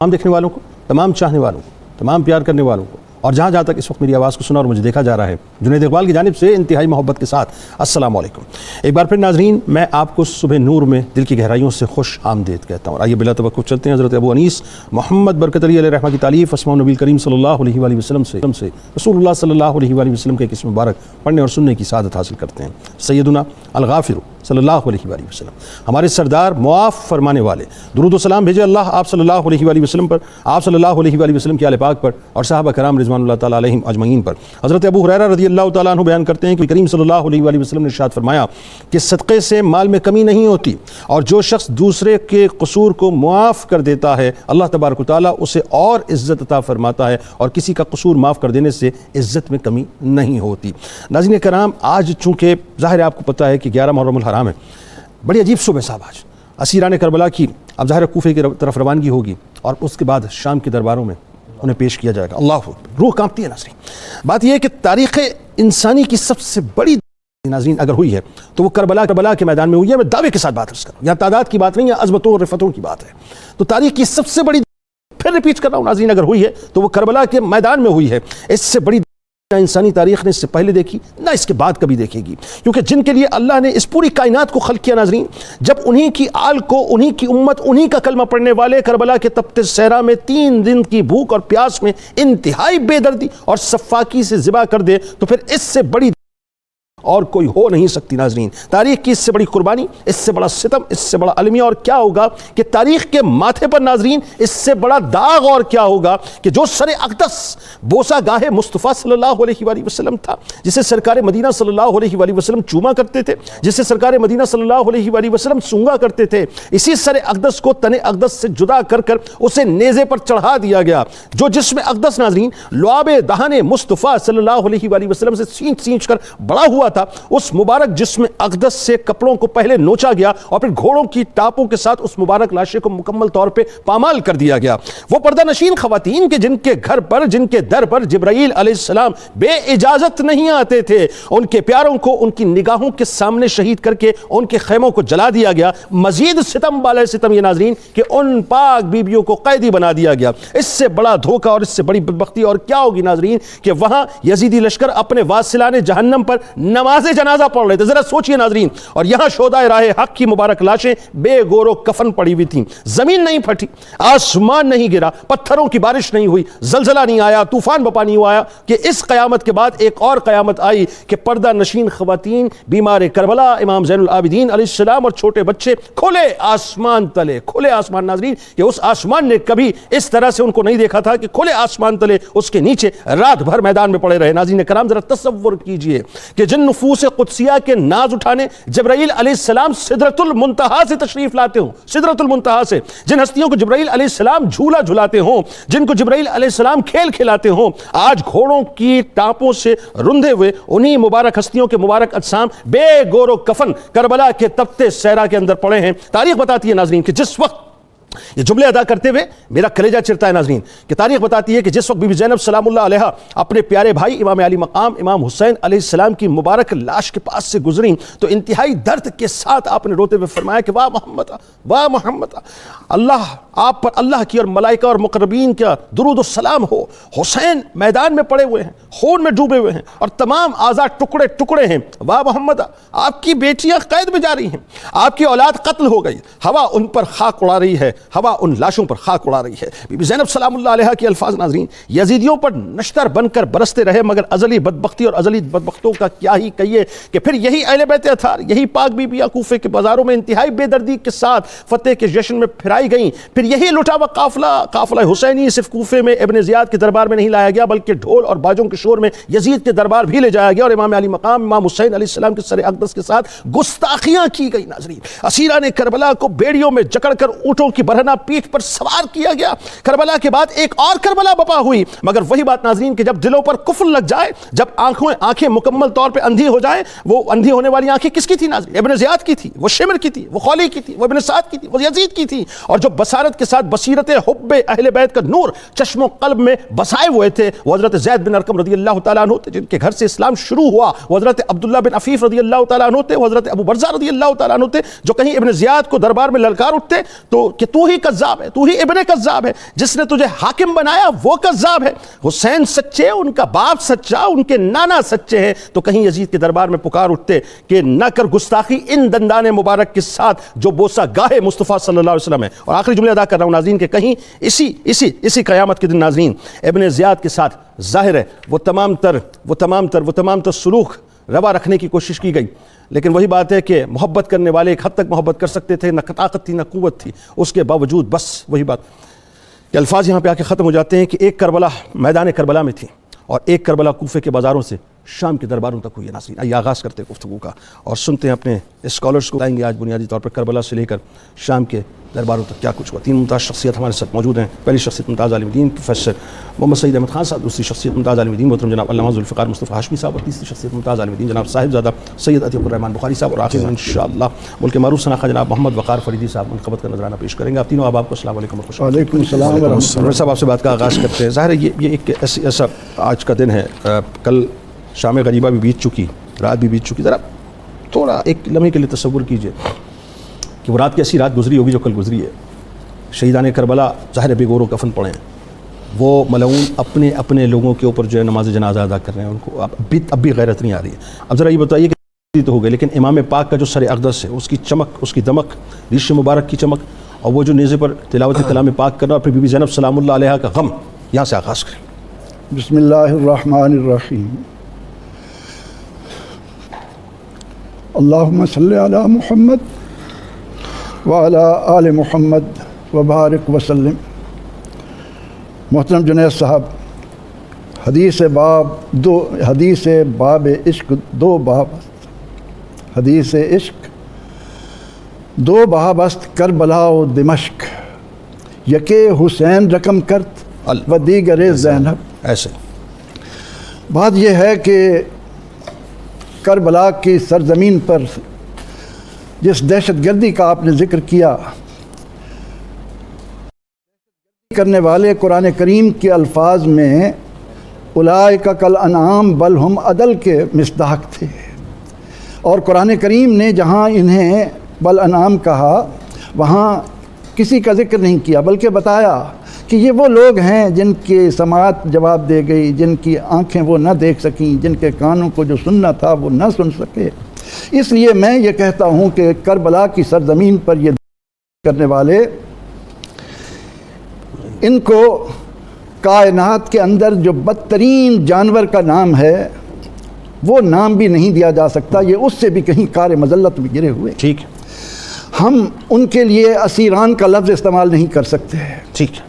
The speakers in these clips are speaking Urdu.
تمام دیکھنے والوں کو، تمام چاہنے والوں کو، تمام پیار کرنے والوں کو، اور جہاں جہاں تک اس وقت میری آواز کو سنا اور مجھے دیکھا جا رہا ہے، جنید اقبال کی جانب سے انتہائی محبت کے ساتھ السلام علیکم۔ ایک بار پھر ناظرین، میں آپ کو صبح نور میں دل کی گہرائیوں سے خوش آمدید کہتا ہوں۔ آئیے بلا توقف چلتے ہیں حضرت ابو انیس محمد برکت علی علیہ رحمہ کی تعلیف اسماء النبی کریم صلی اللہ علیہ وآلہ وسلم سے رسول اللہ صلی اللہ علیہ وآلہ وسلم کے اسم مبارک پڑھنے اور سننے کی سعادت حاصل کرتے ہیں۔ سیدنا الغافر صلی اللہ علیہ وآلہ وسلم، ہمارے سردار معاف فرمانے والے، درود و سلام بھیجے اللہ آپ صلی اللہ علیہ وآلہ وسلم پر، آپ صلی اللہ علیہ وآلہ وسلم کے آل پاک پر اور صحابہ کرام رضوان اللہ تعالیٰ علیہم اجمعین پر۔ حضرت ابو ہریرہ رضی اللہ تعالیٰ عنہ بیان کرتے ہیں کہ کریم صلی اللہ علیہ وآلہ وسلم نے ارشاد فرمایا کہ صدقے سے مال میں کمی نہیں ہوتی، اور جو شخص دوسرے کے قصور کو معاف کر دیتا ہے اللہ تبارک و تعالیٰ اسے اور عزت عطا فرماتا ہے، اور کسی کا قصور معاف کر دینے سے عزت میں کمی نہیں ہوتی۔ ناظرین کرام، آج چونکہ ظاہر ہے آپ کو پتہ ہے کہ 11 محرم الحرام ہے، بڑی عجیب صبح صاحب آج اسیران کربلا کی اب ظاہر کوفے کی طرف روانگی ہوگی، اور اس کے بعد شام کے درباروں میں انہیں پیش کیا جائے گا۔ اللہ اکبر، روح کانپتی ہے ناظرین۔ بات یہ ہے کہ تاریخ انسانی کی سب سے بڑی ناظرین اگر ہوئی ہے تو وہ کربلا کے میدان میں ہوئی ہے۔ میں دعوے کے ساتھ بات عرض کروں، یہاں تعداد کی بات نہیں ہے، عظمتوں اور رفتوں کی بات ہے۔ تو تاریخ کی سب سے بڑی، پھر ریپیٹ کر رہا ہوں ناظرین، اگر ہوئی ہے تو وہ کربلا کے میدان میں ہوئی ہے۔ اس سے بڑی نہ انسانی تاریخ نے اس سے پہلے دیکھی، نہ اس کے بعد کبھی دیکھے گی، کیونکہ جن کے لیے اللہ نے اس پوری کائنات کو خلق کیا ناظرین، جب انہی کی آل کو، انہی کی امت، انہی کا کلمہ پڑھنے والے کربلا کے تپتے صحرا میں 3 دن کی بھوک اور پیاس میں انتہائی بے دردی اور سفاکی سے ذبح کر دے، تو پھر اس سے بڑی اور کوئی ہو نہیں سکتی ناظرین۔ تاریخ کی اس سے بڑی قربانی، اس سے بڑا ستم، اس سے بڑا المیہ اور کیا ہوگا کہ تاریخ کے ماتھے پر ناظرین اس سے بڑا داغ اور کیا ہوگا کہ جو سر اقدس بوسہ گاہ مصطفیٰ صلی اللہ علیہ وآلہ وسلم تھا، جسے سرکار مدینہ صلی اللہ علیہ وآلہ وسلم چوما کرتے تھے، جسے سرکار مدینہ صلی اللہ علیہ وآلہ وسلم سونگا کرتے تھے، اسی سر اقدس کو تن اقدس سے جدا کر کر اسے نیزے پر چڑھا دیا گیا۔ جو جسم اقدس ناظرین لعاب دہن مصطفیٰ صلی اللہ علیہ وآلہ وسلم سے سینچ سینچ کر بڑا ہوا تھا، اس مبارک جسم اقدس سے کپڑوں کو پہلے نوچا گیا اور پھر گھوڑوں کی ٹاپوں کے ساتھ اس مبارک لاشے کو مکمل طور پہ پامال کر دیا گیا۔ وہ پردہ نشین خواتین کے جن کے گھر پر، جن کے در پر جبرائیل علیہ السلام بے اجازت نہیں آتے تھے، ان کے پیاروں کو ان کی نگاہوں کے سامنے شہید کر کے ان کے خیموں کو جلا دیا گیا۔ مزید ستم بالائے ستم یہ ناظرین کہ ان پاک بیبیوں کو قیدی بنا دیا گیا۔ اس سے بڑا دھوکہ اور اس سے بڑی بدبختی اور کیا ہوگی ناظرین کہ وہاں یزیدی لشکر اپنے واصلان جہنم پر نماز جنازہ پڑھ رہے تھے۔ ذرا سوچئے ناظرین، اور یہاں شہدائے راہ حق کی مبارک لاشیں بے گور و کفن پڑی ہوئی تھیں۔ زمین نہیں پھٹی، آسمان نہیں گرا، پتھروں کی بارش نہیں ہوئی، زلزلہ نہیں آیا، طوفان بپا نہیں آیا، کہ اس قیامت کے بعد ایک اور قیامت آئی کہ پردہ نشین خواتین، بیمار کربلا، امام زین العابدین علیہ السلام اور چھوٹے بچے کھلے آسمان تلے، کھلے آسمان ناظرین کہ اس آسمان نے کبھی اس طرح سے ان کو نہیں دیکھا تھا کہ کھلے آسمان تلے اس کے نیچے رات بھر میدان میں پڑے رہے۔ ناظرین کرام ذرا تصور کیجئے کہ جن نفوس قدسیہ کے ناز اٹھانے جبرائیل علیہ السلام سدرۃ المنتہا سے تشریف لاتے ہوں، سدرۃ المنتہا سے، جن ہستیوں کو جبرائیل علیہ السلام جھولا جھلاتے ہوں، جن کو جبرائیل علیہ السلام کھیل کھلاتے ہوں، آج گھوڑوں کی ٹانپوں سے رندے ہوئے انہی مبارک ہستیوں کے مبارک اجسام بے گور و کفن کربلا کے تپتے صحرا کے اندر پڑے ہیں۔ تاریخ بتاتی ہے ناظرین کہ جس وقت یہ جملے ادا کرتے ہوئے میرا کلیجہ چرتا ہے ناظرین کہ تاریخ بتاتی ہے کہ جس وقت بی بی زینب سلام اللہ علیہا اپنے پیارے بھائی امام علی مقام امام حسین علیہ السلام کی مبارک لاش کے پاس سے گزریں تو انتہائی درد کے ساتھ آپ نے روتے ہوئے فرمایا کہ واہ محمد، واہ محمد، اللہ آپ پر اللہ کی اور ملائکہ اور مقربین کا درود و سلام ہو۔ حسین میدان میں پڑے ہوئے ہیں، خون میں ڈوبے ہوئے ہیں اور تمام اعضاء ٹکڑے ٹکڑے ہیں۔ واہ محمد، آپ کی بیٹیاں قید میں جا رہی ہیں، آپ کی اولاد قتل ہو گئی، ہوا ان پر خاک اڑا رہی ہے، ہوا ان لاشوں پر خاک اڑا رہی ہے۔ بی بی زینب سلام اللہ علیہا کے الفاظ ناظرین یزیدیوں پر نشتر بن کر برستے رہے، مگر ازلی بدبختی اور ازلی بدبختوں کا کیا ہی کہیے کہ پھر یہی اہل بیت اطہار، یہی پاک بیبیاں کوفے کے بازاروں میں انتہائی بے دردی کے ساتھ فتح کے جشن میں پھرائی گئیں۔ پھر یہی لٹا ہوا قافلہ حسینی صرف کوفے میں ابن زیاد کے دربار میں نہیں لایا گیا، بلکہ ڈھول اور باجوں کے شور میں یزید کے دربار بھی لے جایا گیا اور امام علی مقام امام حسین علیہ السلام کے سر اقدس کے ساتھ گستاخیاں کی گئی ناظرین۔ اسیران کربلا کو بیڑیوں میں جکڑ کر اونٹوں کی برہنہ پیٹھ پر سوار کیا گیا۔ کربلا کے بعد ایک اور کربلا بپا ہوئی، مگر وہی بات ناظرین کہ جب دلوں پر کفر لگ جائے، جب آنکھیں مکمل طور پہ اندھی ہو جائیں، وہ اندھی ہونے والی آنکھیں کس کی تھی ناظرین؟ ابن زیاد کی تھی، وہ شمر کی تھی، وہ خولی کی تھی، وہ ابن سعد کی تھی، وہ یزید کی تھی۔ اور جو بصارت کے ساتھ بصیرت حب اہل بیت کا نور چشم و قلب میں بسائے ہوئے تھے وہ حضرت زید بن ارقم رضی اللہ تعالیٰ عنہ تھے، جن کے گھر سے اسلام شروع ہوا، وہ حضرت عبداللہ بن عفیف رضی اللہ تعالیٰ عنہ تھے، وہ حضرت ابو برزہ رضی اللہ تعالیٰ عنہ تھے، جو کہیں ابن زیاد کو دربار میں للکار اٹھتے تو کہ تو تو ہی کذاب ہے، تو ہی ابن کذاب ہے، جس نے تجھے حاکم بنایا وہ کذاب ہے۔ حسین سچے، ان کا باپ سچا، ان کے نانا سچے ہیں، تو کہیں یزید کے دربار میں پکار اٹھتے کہ نہ کر گستاخی ان دندان مبارک کے ساتھ جو بوسہ گاہ مصطفیٰ صلی اللہ علیہ وسلم ہے۔ اور آخری جملے ادا کر رہا ہوں ناظرین کہ کہیں اسی قیامت کے دن ناظرین ابن زیاد کے ساتھ ظاہر ہے وہ تمام تر سلوک روا رکھنے کی کوشش کی گئی، لیکن وہی بات ہے کہ محبت کرنے والے ایک حد تک محبت کر سکتے تھے، نہ طاقت تھی نہ قوت تھی، اس کے باوجود بس وہی بات کہ الفاظ یہاں پہ آ کے ختم ہو جاتے ہیں کہ ایک کربلا میدان کربلا میں تھی اور ایک کربلا کوفے کے بازاروں سے شام کے درباروں تک ہوئی ہے۔ ناظرین آئیے آغاز کرتے ہیں گفتگو کا اور سنتے ہیں اپنے اسکالرز کو، بتائیں گے آج بنیادی طور پر کربلا سے لے کر شام کے درباروں تک کیا کچھ ہوا۔ تین ممتاز شخصیت ہمارے ساتھ موجود ہیں۔ پہلی شخصیت ممتاز عالم دین پروفیسر محمد سعید احمد خان صاحب، دوسری شخصیت ممتاز عالم دین محترم جناب علامہ ذوالفقار مصطفیٰ ہاشمی صاحب، اور تیسری شخصیت ممتاز عالم دین جناب صاحب زادہ سید عتیق الرحمان بخاری صاحب، اور آخر میں انشاءاللہ ملک معروف شناخہ جناب محمد وقار فریدی صاحب منقبت کا نذرانہ پیش کریں گے۔ آپ تینوں احباب کو السلام علیکم و خوش وعلیکم السلام ورحمۃ اللہ۔ صاحب آپ سے بات کا آغاز کرتے ہیں۔ ظاہر ہے یہ ایک ایسا آج کا دن ہے، کل شام غریبہ بھی بیت چکی، رات بھی بیت چکی، ذرا تھوڑا ایک لمحے کے لیے تصور کیجئے کہ وہ رات کی ایسی رات گزری ہوگی جو کل گزری ہے۔ شہیدان کربلا ظاہر بے گور و کفن پڑے ہیں، وہ ملعون اپنے لوگوں کے اوپر جو ہے نماز جنازہ ادا کر رہے ہیں، ان کو اب بھی غیرت نہیں آ رہی ہے۔ اب ذرا یہ بتائیے کہ تو ہو گئے، لیکن امام پاک کا جو سر اقدس ہے، اس کی چمک، اس کی دمک، ریش مبارک کی چمک، اور وہ جو نیزے پر تلاوت کلام پاک کرنا، اور پھر بی بی زینب سلام اللہ علیہا کا غم، یہاں سے آغاز کریں۔ بسم اللہ الرحمن الرحیم۔ اللہم صلی علی محمد وعلی آل محمد وبارک وسلم۔ محترم جنید صاحب، حدیث باب عشق دو باب، حدیث عشق دو باب است کربلا و دمشق، یکے حسین رقم کرت و دیگر زینب۔ ایسے بات یہ ہے کہ کربلا کی سرزمین پر جس دہشت گردی کا آپ نے ذکر کیا، کرنے والے قرآن کریم کے الفاظ میں اولئک کالانعام بل ہم اضل کے مصداق تھے، اور قرآن کریم نے جہاں انہیں بالانعام کہا وہاں کسی کا ذکر نہیں کیا، بلکہ بتایا کہ یہ وہ لوگ ہیں جن کی سماعت جواب دے گئی، جن کی آنکھیں وہ نہ دیکھ سکیں، جن کے کانوں کو جو سننا تھا وہ نہ سن سکے۔ اس لیے میں یہ کہتا ہوں کہ کربلا کی سرزمین پر یہ کرنے والے، ان کو کائنات کے اندر جو بدترین جانور کا نام ہے وہ نام بھی نہیں دیا جا سکتا، یہ اس سے بھی کہیں کار مذلت میں گرے ہوئے۔ ٹھیک، ہم ان کے لیے اسیران کا لفظ استعمال نہیں کر سکتے۔ ٹھیک،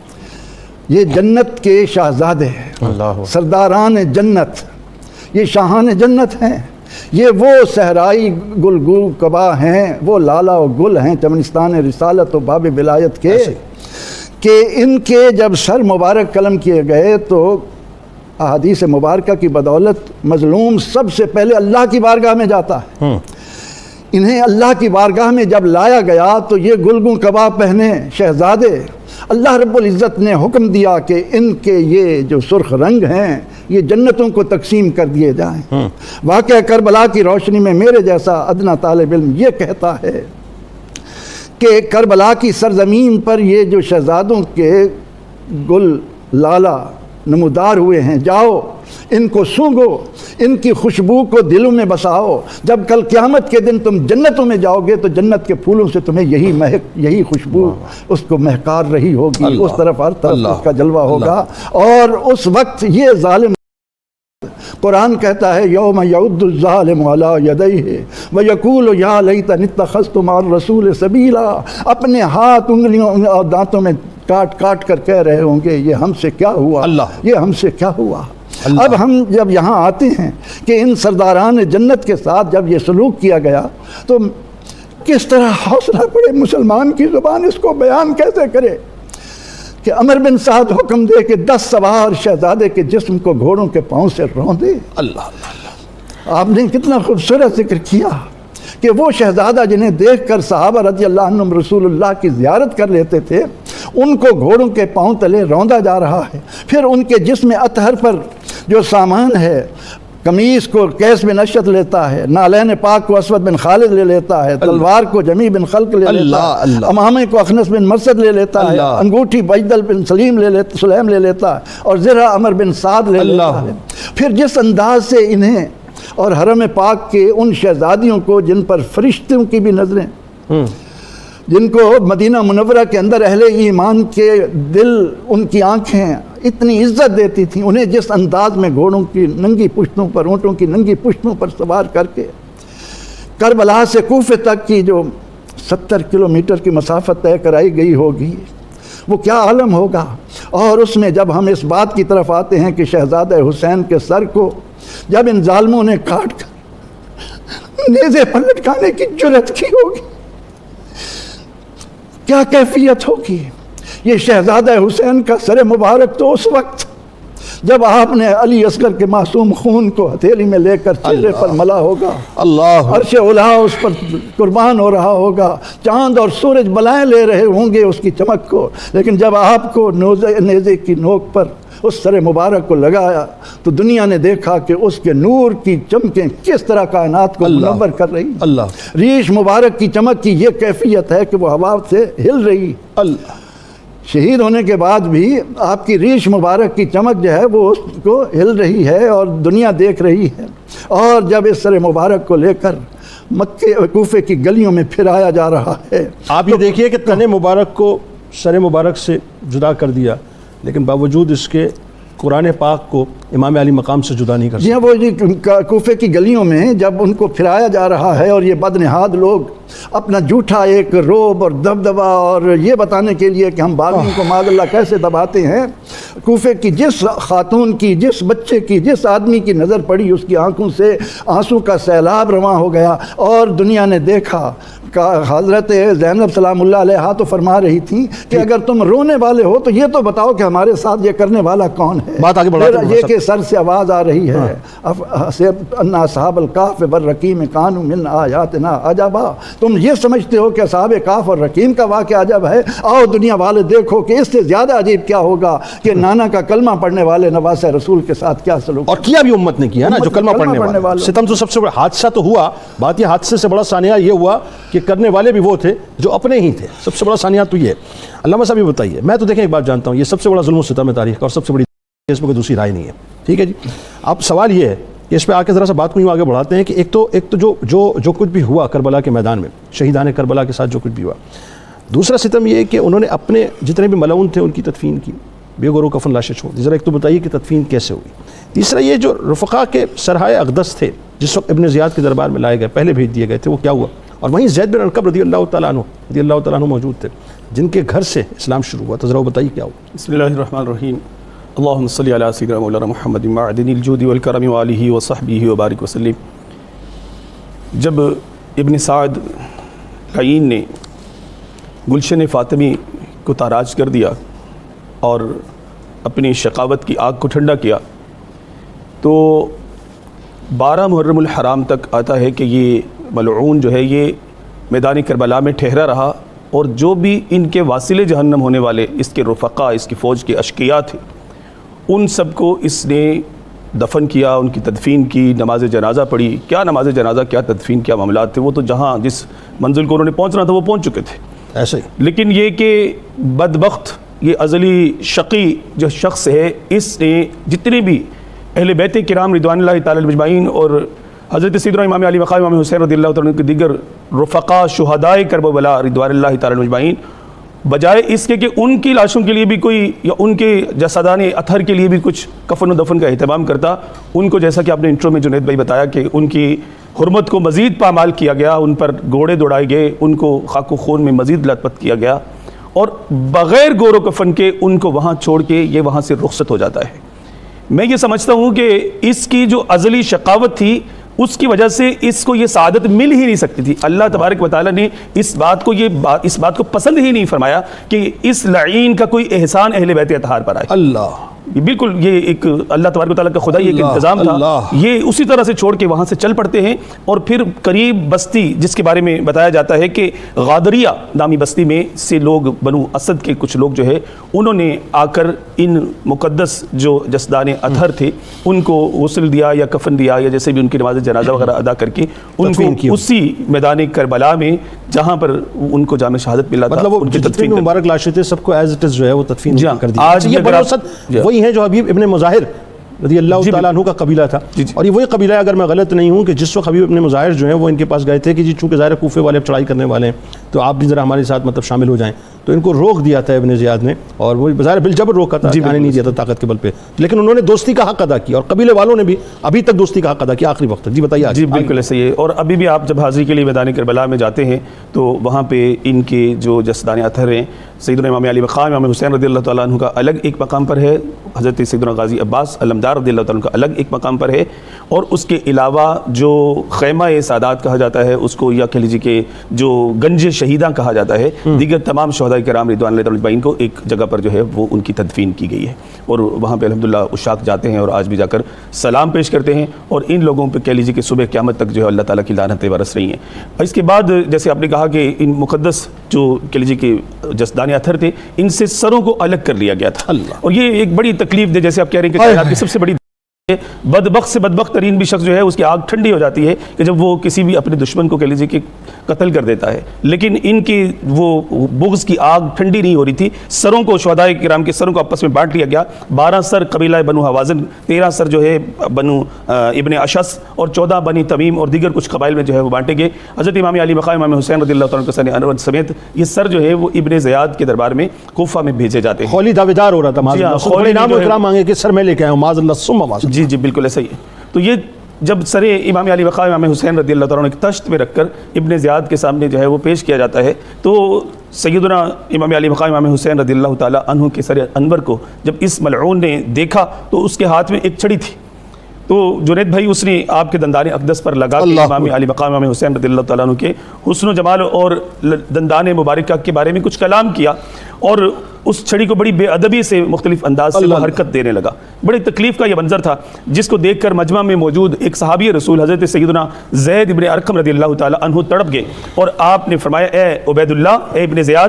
یہ جنت کے شہزادے ہیں، سرداران جنت، یہ شاہان جنت ہیں، یہ وہ صحرائی گلگو قبا ہیں، وہ لالا و گل ہیں چمنستان رسالت و باب ولایت کے، کہ ان کے جب سر مبارک قلم کیے گئے تو احادیث مبارکہ کی بدولت مظلوم سب سے پہلے اللہ کی بارگاہ میں جاتا ہے۔ انہیں اللہ کی بارگاہ میں جب لایا گیا تو یہ گلگوں قبا پہنے شہزادے، اللہ رب العزت نے حکم دیا کہ ان کے یہ جو سرخ رنگ ہیں یہ جنتوں کو تقسیم کر دیے جائیں۔ واقعہ کربلا کی روشنی میں میرے جیسا ادنا طالب علم یہ کہتا ہے کہ کربلا کی سرزمین پر یہ جو شہزادوں کے گل لالا نمودار ہوئے ہیں، جاؤ ان کو سونگو، ان کی خوشبو کو دلوں میں بساؤ، جب کل قیامت کے دن تم جنتوں میں جاؤ گے تو جنت کے پھولوں سے تمہیں یہی مہک، یہی خوشبو اس کو مہکار رہی ہوگی، اس طرف ہر طرف اس کا جلوہ ہوگا۔ اور اس وقت یہ ظالم، قرآن کہتا ہے یوم یعد الظالم علی یدیہ ویقول یا لیتنی اتخذت مع الرسول سبیلا، اپنے ہاتھ، انگلیوں اور دانتوں میں کاٹ کاٹ کر کہہ رہے ہوں گے یہ ہم سے کیا ہوا، یہ ہم سے کیا ہوا۔ اب ہم جب یہاں آتے ہیں کہ ان سرداران جنت کے ساتھ جب یہ سلوک کیا گیا تو کس طرح حوصلہ پڑے مسلمان کی زبان اس کو بیان کیسے کرے کہ عمر بن سعد حکم دے کہ 10 سوار شہزادے کے جسم کو گھوڑوں کے پاؤں سے روندے۔ اللہ، آپ نے کتنا خوبصورت ذکر کیا کہ وہ شہزادہ جنہیں دیکھ کر صحابہ رضی اللہ عنہم رسول اللہ کی زیارت کر لیتے تھے، ان کو گھوڑوں کے پاؤں تلے روندا جا رہا ہے، پھر ان کے جسم اطہر پر جو سامان ہے قمیص کو قیس بن اشعث لیتا ہے، نالین پاک کو اسود بن خالد لے لیتا ہے، تلوار کو جمی بن خلق لے لیتا ہے، امامے کو اخنس بن مرثد لے لیتا ہے، انگوٹھی بجدل بن سلیم لے لیتا ہے، اور زرہ عمر بن سعد لے لیتا ہے۔ پھر جس انداز سے انہیں اور حرم پاک کے ان شہزادیوں کو جن پر فرشتوں کی بھی نظریں، جن کو مدینہ منورہ کے اندر اہل ایمان کے دل، ان کی آنکھیں اتنی عزت دیتی تھیں، انہیں جس انداز میں گھوڑوں کی ننگی پشتوں پر، اونٹوں کی ننگی پشتوں پر سوار کر کے کربلا سے کوفے تک کی جو 70 کلومیٹر کی مسافت طے کرائی گئی ہوگی، وہ کیا عالم ہوگا۔ اور اس میں جب ہم اس بات کی طرف آتے ہیں کہ شہزادہ حسین کے سر کو جب ان ظالموں نے کاٹ کر نیزے پر لٹکانے کی جرات کی ہوگی، کیا کیفیت ہوگی۔ یہ شہزادہ حسین کا سر مبارک تو اس وقت جب آپ نے علی اصغر کے معصوم خون کو ہتھیلی میں لے کر چہرے پر ملا ہوگا، اللہ عرش اولا اس پر قربان ہو رہا ہوگا، چاند اور سورج بلائیں لے رہے ہوں گے اس کی چمک کو، لیکن جب آپ کو نیزے کی نوک پر اس سر مبارک کو لگایا تو دنیا نے دیکھا کہ اس کے نور کی چمکیں کس طرح کائنات کو منور کر رہی۔ اللہ ریش مبارک کی چمک کی یہ کیفیت ہے کہ وہ ہوا سے ہل رہی۔ اللہ شہید ہونے کے بعد بھی آپ کی ریش مبارک کی چمک جو ہے وہ اس کو ہل رہی ہے اور دنیا دیکھ رہی ہے۔ اور جب اس سر مبارک کو لے کر مکے کوفے کی گلیوں میں پھرایا جا رہا ہے، آپ یہ دیکھیے کہ تن مبارک کو سر مبارک سے جدا کر دیا، لیکن باوجود اس کے قرآن پاک کو امام علی مقام سے جدا نہیں کر سکتے۔ جی ہاں، وہ کوفے کی گلیوں میں جب ان کو پھرایا جا رہا ہے اور یہ بدنہاد لوگ اپنا جھوٹا ایک روب اور دبدبا اور یہ بتانے کے لیے کہ ہم باغیوں کو معاذ اللہ کیسے دباتے ہیں، کوفے کی جس خاتون کی، جس بچے کی، جس آدمی کی نظر پڑی اس کی آنکھوں سے آنسو کا سیلاب رواں ہو گیا، اور دنیا نے دیکھا۔ حضرت زینب سلام اللہ علیہا تو فرما رہی تھی کہ اگر تم رونے والے ہو تو یہ تو بتاؤ کہ ہمارے ساتھ یہ کرنے والا کون ہے۔ بات آگے بڑھاتے ہیں، یہ کہ سر سے آواز آ رہی ہے، ان اصحاب الکہف والرقیم کانوا من آیاتنا عجبا، تم یہ سمجھتے ہو کہ اصحاب کہف اور رقیم کا واقعہ عجب ہے، آؤ دنیا والے دیکھو کہ اس سے زیادہ عجیب کیا ہوگا کہ نانا کا کلمہ پڑھنے والے نواسہ رسول کے ساتھ کیا سلوک، اور کیا بھی امت نے کیا نا، جو کلمہ پڑھنے والے۔ ستم تو سب سے بڑا حادثہ تو ہوا، بات یہ حادثے سے بڑا سانحہ یہ ہوا کہ کرنے والے بھی وہ تھے جو اپنے ہی تھے۔ سب سے بڑا سانحہ تو یہ۔ علامہ صاحب یہ بتائیے، میں تو دیکھیں ایک بات جانتا ہوں، یہ سب سے بڑا ظلم و ستم ہے تاریخ کا، اور سب سے بڑی اس میں کوئی دوسری رائے نہیں ہے، ٹھیک ہے جی۔ اب سوال یہ ہے کہ اس پہ آ کے ذرا سا بات کو یوں آگے بڑھاتے ہیں کہ ایک تو جو کچھ بھی ہوا کربلا کے میدان میں، شہیدان کربلا کے ساتھ جو کچھ بھی ہوا، دوسرا ستم یہ ہے کہ انہوں نے اپنے جتنے بھی ملعون تھے ان کی تدفین کی، بے گور و کفن لاشیں چھوڑ دی۔ ذرا ایک تو بتائیے کہ تدفین کیسے ہوئی۔ تیسرا یہ جو رفقا کے سرحائے اقدس تھے جس وقت ابن زیاد کے دربار میں لائے گئے، پہلے بھیج دیے گئے تھے، وہ کیا ہوا؟ اور وہیں زید بن ارقم رضی اللہ تعالیٰ عنہ موجود تھے جن کے گھر سے اسلام شروع ہوا، تو ذرا وہ بتائیے کیا ہوا۔ بسم اللہ الرحمن الرحیم، اللہم صلی علی سیدنا مولانا محمد معدن الجود والکرم وآلہ وصحبہ وبارک وسلم۔ جب ابن سعد لعین نے گلشن فاطمی کو تاراج کر دیا اور اپنی شقاوت کی آگ کو ٹھنڈا کیا، تو 12 محرم الحرام تک آتا ہے کہ یہ ملعون جو ہے یہ میدان کربلا میں ٹھہرا رہا، اور جو بھی ان کے واصل جہنم ہونے والے اس کے رفقا، اس کی فوج کے اشقیاء تھے، ان سب کو اس نے دفن کیا، ان کی تدفین کی، نماز جنازہ پڑھی۔ کیا نماز جنازہ، کیا تدفین، کیا معاملات تھے، وہ تو جہاں جس منزل کو انہوں نے پہنچنا تھا وہ پہنچ چکے تھے ایسے ہی۔ لیکن یہ کہ بدبخت یہ ازلی شقی جو شخص ہے، اس نے جتنے بھی اہل بیت کرام رضوان اللہ تعالی مجمعین اور حضرت سیدنا امام علی مقام امام حسین رضی اللہ تعالیٰ عنہ کے دیگر رفقا شہدائے کربلا رضوان اللہ تعالی مجمعین، بجائے اس کے کہ ان کی لاشوں کے لیے بھی کوئی یا ان کے جسدان اطہر کے لیے بھی کچھ کفن و دفن کا اہتمام کرتا، ان کو جیسا کہ آپ نے انٹرو میں جنید بھائی بتایا کہ ان کی حرمت کو مزید پامال کیا گیا، ان پر گھوڑے دوڑائے گئے، ان کو خاک و خون میں مزید لت پت کیا گیا، اور بغیر گور و کفن کے ان کو وہاں چھوڑ کے یہ وہاں سے رخصت ہو جاتا ہے۔ میں یہ سمجھتا ہوں کہ اس کی جو ازلی شقاوت تھی اس کی وجہ سے اس کو یہ سعادت مل ہی نہیں سکتی تھی۔ اللہ تبارک و تعالیٰ نے اس بات کو پسند ہی نہیں فرمایا کہ اس لعین کا کوئی احسان اہل بیت اطہار پر آئے۔ اللہ بالکل یہ ایک اللہ تبارک و تعالیٰ کا خدا ایک اللہ انتظام تھا. اللہ. یہ اسی طرح سے چھوڑ کے وہاں سے چل پڑتے ہیں اور پھر قریب بستی جس کے بارے میں بتایا جاتا ہے کہ غادریہ نامی بستی میں سے لوگ بنو اسد کے کچھ لوگ جو ہے انہوں نے آ کر ان مقدس جو جسدان اطہر تھے ان کو غسل دیا یا کفن دیا یا جیسے بھی ان کی نماز جنازہ وغیرہ ادا کر کے ان کو اسی میدان کربلا میں جہاں پر ان کو جامع شہادت ملا تھا مطلب وہ ان کی جتنے تدفین بھی مبارک لاشیں تھے سب کو ایز اٹ از جو ہے وہ تدفین جی ہاں. کر دی. آج یہ اگر بنو آپ- اسد جی ہاں. وہی ہیں جو حبیب ابن مظاہر رضی اللہ تعالیٰ عنہ کا قبیلہ تھا. جی جی. اور یہ وہی قبیلہ ہے اگر میں غلط نہیں ہوں کہ جس وقت حبیب ابن مظاہر جو ہیں وہ ان کے پاس گئے تھے کہ جی چونکہ ظاہر کوفے والے اب چڑھائی کرنے والے ہیں تو آپ بھی ذرا ہمارے ساتھ مطلب شامل ہو جائیں, تو ان کو روک دیا تھا ابن زیاد نے اور وہ بظاہر بالجبر روکا تھا, آنے نہیں دیا تھا طاقت کے بل پہ, لیکن انہوں نے دوستی کا حق ادا کیا اور قبیلے والوں نے بھی ابھی تک دوستی کا حق ادا کیا آخری وقت تک. جی بتائیے. جی بالکل ایسے ہی ہے. اور ابھی بھی آپ جب حاضری کے لیے میدان کربلا میں جاتے ہیں تو وہاں پہ ان کے جو جسدان اطہر ہیں سیدنا امام علی مقام امام حسین رضی اللہ تعالیٰ عنہ کا الگ ایک مقام پر ہے, حضرت سیدنا غازی عباس علمدار رضی اللہ تعالیٰ عنہ کا الگ ایک مقام پر ہے, اور اس کے علاوہ جو خیمہ سادات کہا جاتا ہے اس کو یا کہہ لیجیے کہ جو گنج شہیداں کہا جاتا ہے, دیگر تمام شہداء کرام رضوان اللہ اجمعین کو ایک جگہ پر جو ہے وہ ان کی تدفین کی گئی ہے, اور وہاں پہ الحمدللہ عشاق جاتے ہیں اور آج بھی جا کر سلام پیش کرتے ہیں, اور ان لوگوں پہ کہہ لیجیے کہ صبح قیامت تک جو ہے اللہ تعالیٰ کی لعنتیں برس رہی ہیں. اس کے بعد جیسے آپ نے کہا کہ ان مقدس جو کہہ لیجیے کہ جسدان اطہر تھے ان سے سروں کو الگ کر لیا گیا تھا, اور یہ ایک بڑی تکلیف دہ, جیسے آپ کہہ رہے ہیں کہ کائنات کی سب سے بڑی بدبخت سے بدبخت ترین بھی شخص جو ہے اس کی آگ ٹھنڈی ہو جاتی ہے کہ جب وہ کسی بھی اپنے دشمن کو کہہ لیجیے کہ قتل کر دیتا ہے, لیکن ان کی وہ بغض کی آگ ٹھنڈی نہیں ہو رہی تھی. سروں کو شہداء کرام کے سروں کو آپس میں بانٹ لیا گیا. 12 سر قبیلہ بنو حوازن, 13 سر جو ہے بنو ابن اشس, اور 14 بنی تمیم اور دیگر کچھ قبائل میں جو ہے وہ بانٹے گئے. حضرت امام علی مقام امام حسین رضی اللہ تعالیٰ عنہ کے انور سمیت یہ سر جو ہے وہ ابن زیاد کے دربار میں کوفہ میں بھیجے جاتے ہیں. خولی دعویدار ہو رہا تھا معاذ اللہ, خولی بڑے نام و جو ہے- اکرام مانگے کہ سر میں لے کے آیا ہوں معاذ اللہ ثم معاذ اللہ. جی جی بالکل ایسا ہی ہے. تو یہ جب سر امام علی مقام امام حسین رضی اللہ تعالیٰ عنہ ایک تشت میں رکھ کر ابن زیاد کے سامنے جو ہے وہ پیش کیا جاتا ہے, تو سیدنا امام علی مقام امام حسین رضی اللہ تعالیٰ عنہ کے سر انور کو جب اس ملعون نے دیکھا تو اس کے ہاتھ میں ایک چھڑی تھی, تو جنید بھائی اس نے آپ کے دندان اقدس پر لگا کے امام علی مقام امام حسین رضی اللہ تعالیٰ عنہ کے حسن و جمال اور دندان مبارکہ کے بارے میں کچھ کلام کیا, اور اس چھڑی کو بڑی بے ادبی سے مختلف انداز سے وہ حرکت دینے لگا. بڑی تکلیف کا یہ منظر تھا جس کو دیکھ کر مجمع میں موجود ایک صحابی رسول حضرت سیدنا زید ابن ارقم رضی اللہ تعالیٰ عنہ تڑپ گئے, اور آپ نے فرمایا اے عبید اللہ, اے ابن زیاد,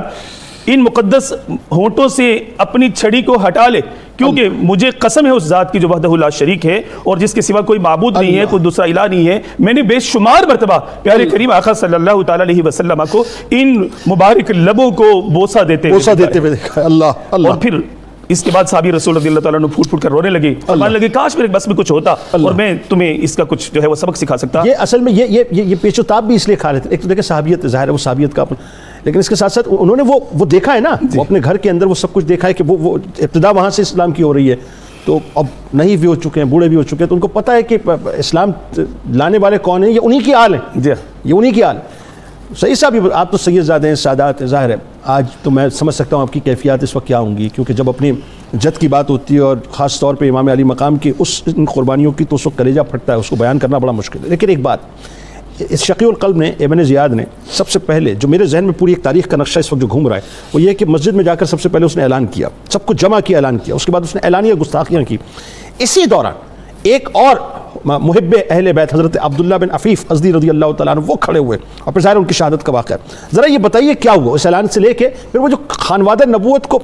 ان مقدس ہونٹوں سے اپنی چھڑی کو ہٹا لے, کیونکہ مجھے قسم ہے اس ذات کی جو وحدہ لا شریک ہے اور جس کے سوا کوئی معبود نہیں ہے, کوئی دوسرا الہ نہیں ہے, میں نے بے شمار مرتبہ پیارے کریم آقا صلی اللہ تعالیٰ علیہ وسلم کو ان مبارک لبوں کو بوسہ دیتے ہوئے دیکھا. اللہ اللہ. اور پھر اس کے بعد صحابی رسول رضی اللہ تعالیٰ عنہ پھوٹ پھوٹ کر رونے لگے, فرمانے لگے کاش میرے بس میں کچھ ہوتا اور میں تمہیں اس کا کچھ جو ہے وہ سبق سکھا سکتا. یہ اصل میں یہ پیچ و تاب بھی اس لیے کھا رہے تھے. ایک تو دیکھیں صحابیت ظاہر ہے وہ صحابیت کا, لیکن اس کے ساتھ ساتھ انہوں نے وہ دیکھا ہے نا, وہ اپنے گھر کے اندر وہ سب کچھ دیکھا ہے کہ وہ ابتدا وہاں سے اسلام کی ہو رہی ہے, تو اب نہیں بھی ہو چکے ہیں, بوڑھے بھی ہو چکے ہیں, تو ان کو پتہ ہے کہ اسلام لانے والے کون ہیں, یہ انہی کی آل ہیں, یہ انہی کی آل. صحیح صاحب آپ تو سید زادے ہیں, سادات ہیں, ظاہر ہے آج تو میں سمجھ سکتا ہوں آپ کی کیفیات اس وقت کیا ہوں گی, کیونکہ جب اپنی جد کی بات ہوتی ہے اور خاص طور پہ امام علی مقام کی ان قربانیوں کی, تو اس وقت کلیجہ پھٹتا ہے, اس کو بیان کرنا بڑا مشکل ہے. لیکن ایک بات, اس شقی القلب نے ابن زیاد نے سب سے پہلے جو میرے ذہن میں پوری ایک تاریخ کا نقشہ اس وقت جو گھوم رہا ہے وہ یہ ہے کہ مسجد میں جا کر سب سے پہلے اس نے اعلان کیا, سب کو جمع کیا, اعلان کیا, اس کے بعد اس نے اعلانیہ گستاخیاں کی. اسی دوران ایک اور محب اہل بیت حضرت عبداللہ بن عفیف ازدی رضی اللہ تعالیٰ عنہ وہ کھڑے ہوئے, اور پھر ظاہر ان کی شہادت کا واقعہ. ذرا یہ بتائیے کیا ہوا اس اعلان سے لے کے پھر وہ جو خانوادہ نبوت کو,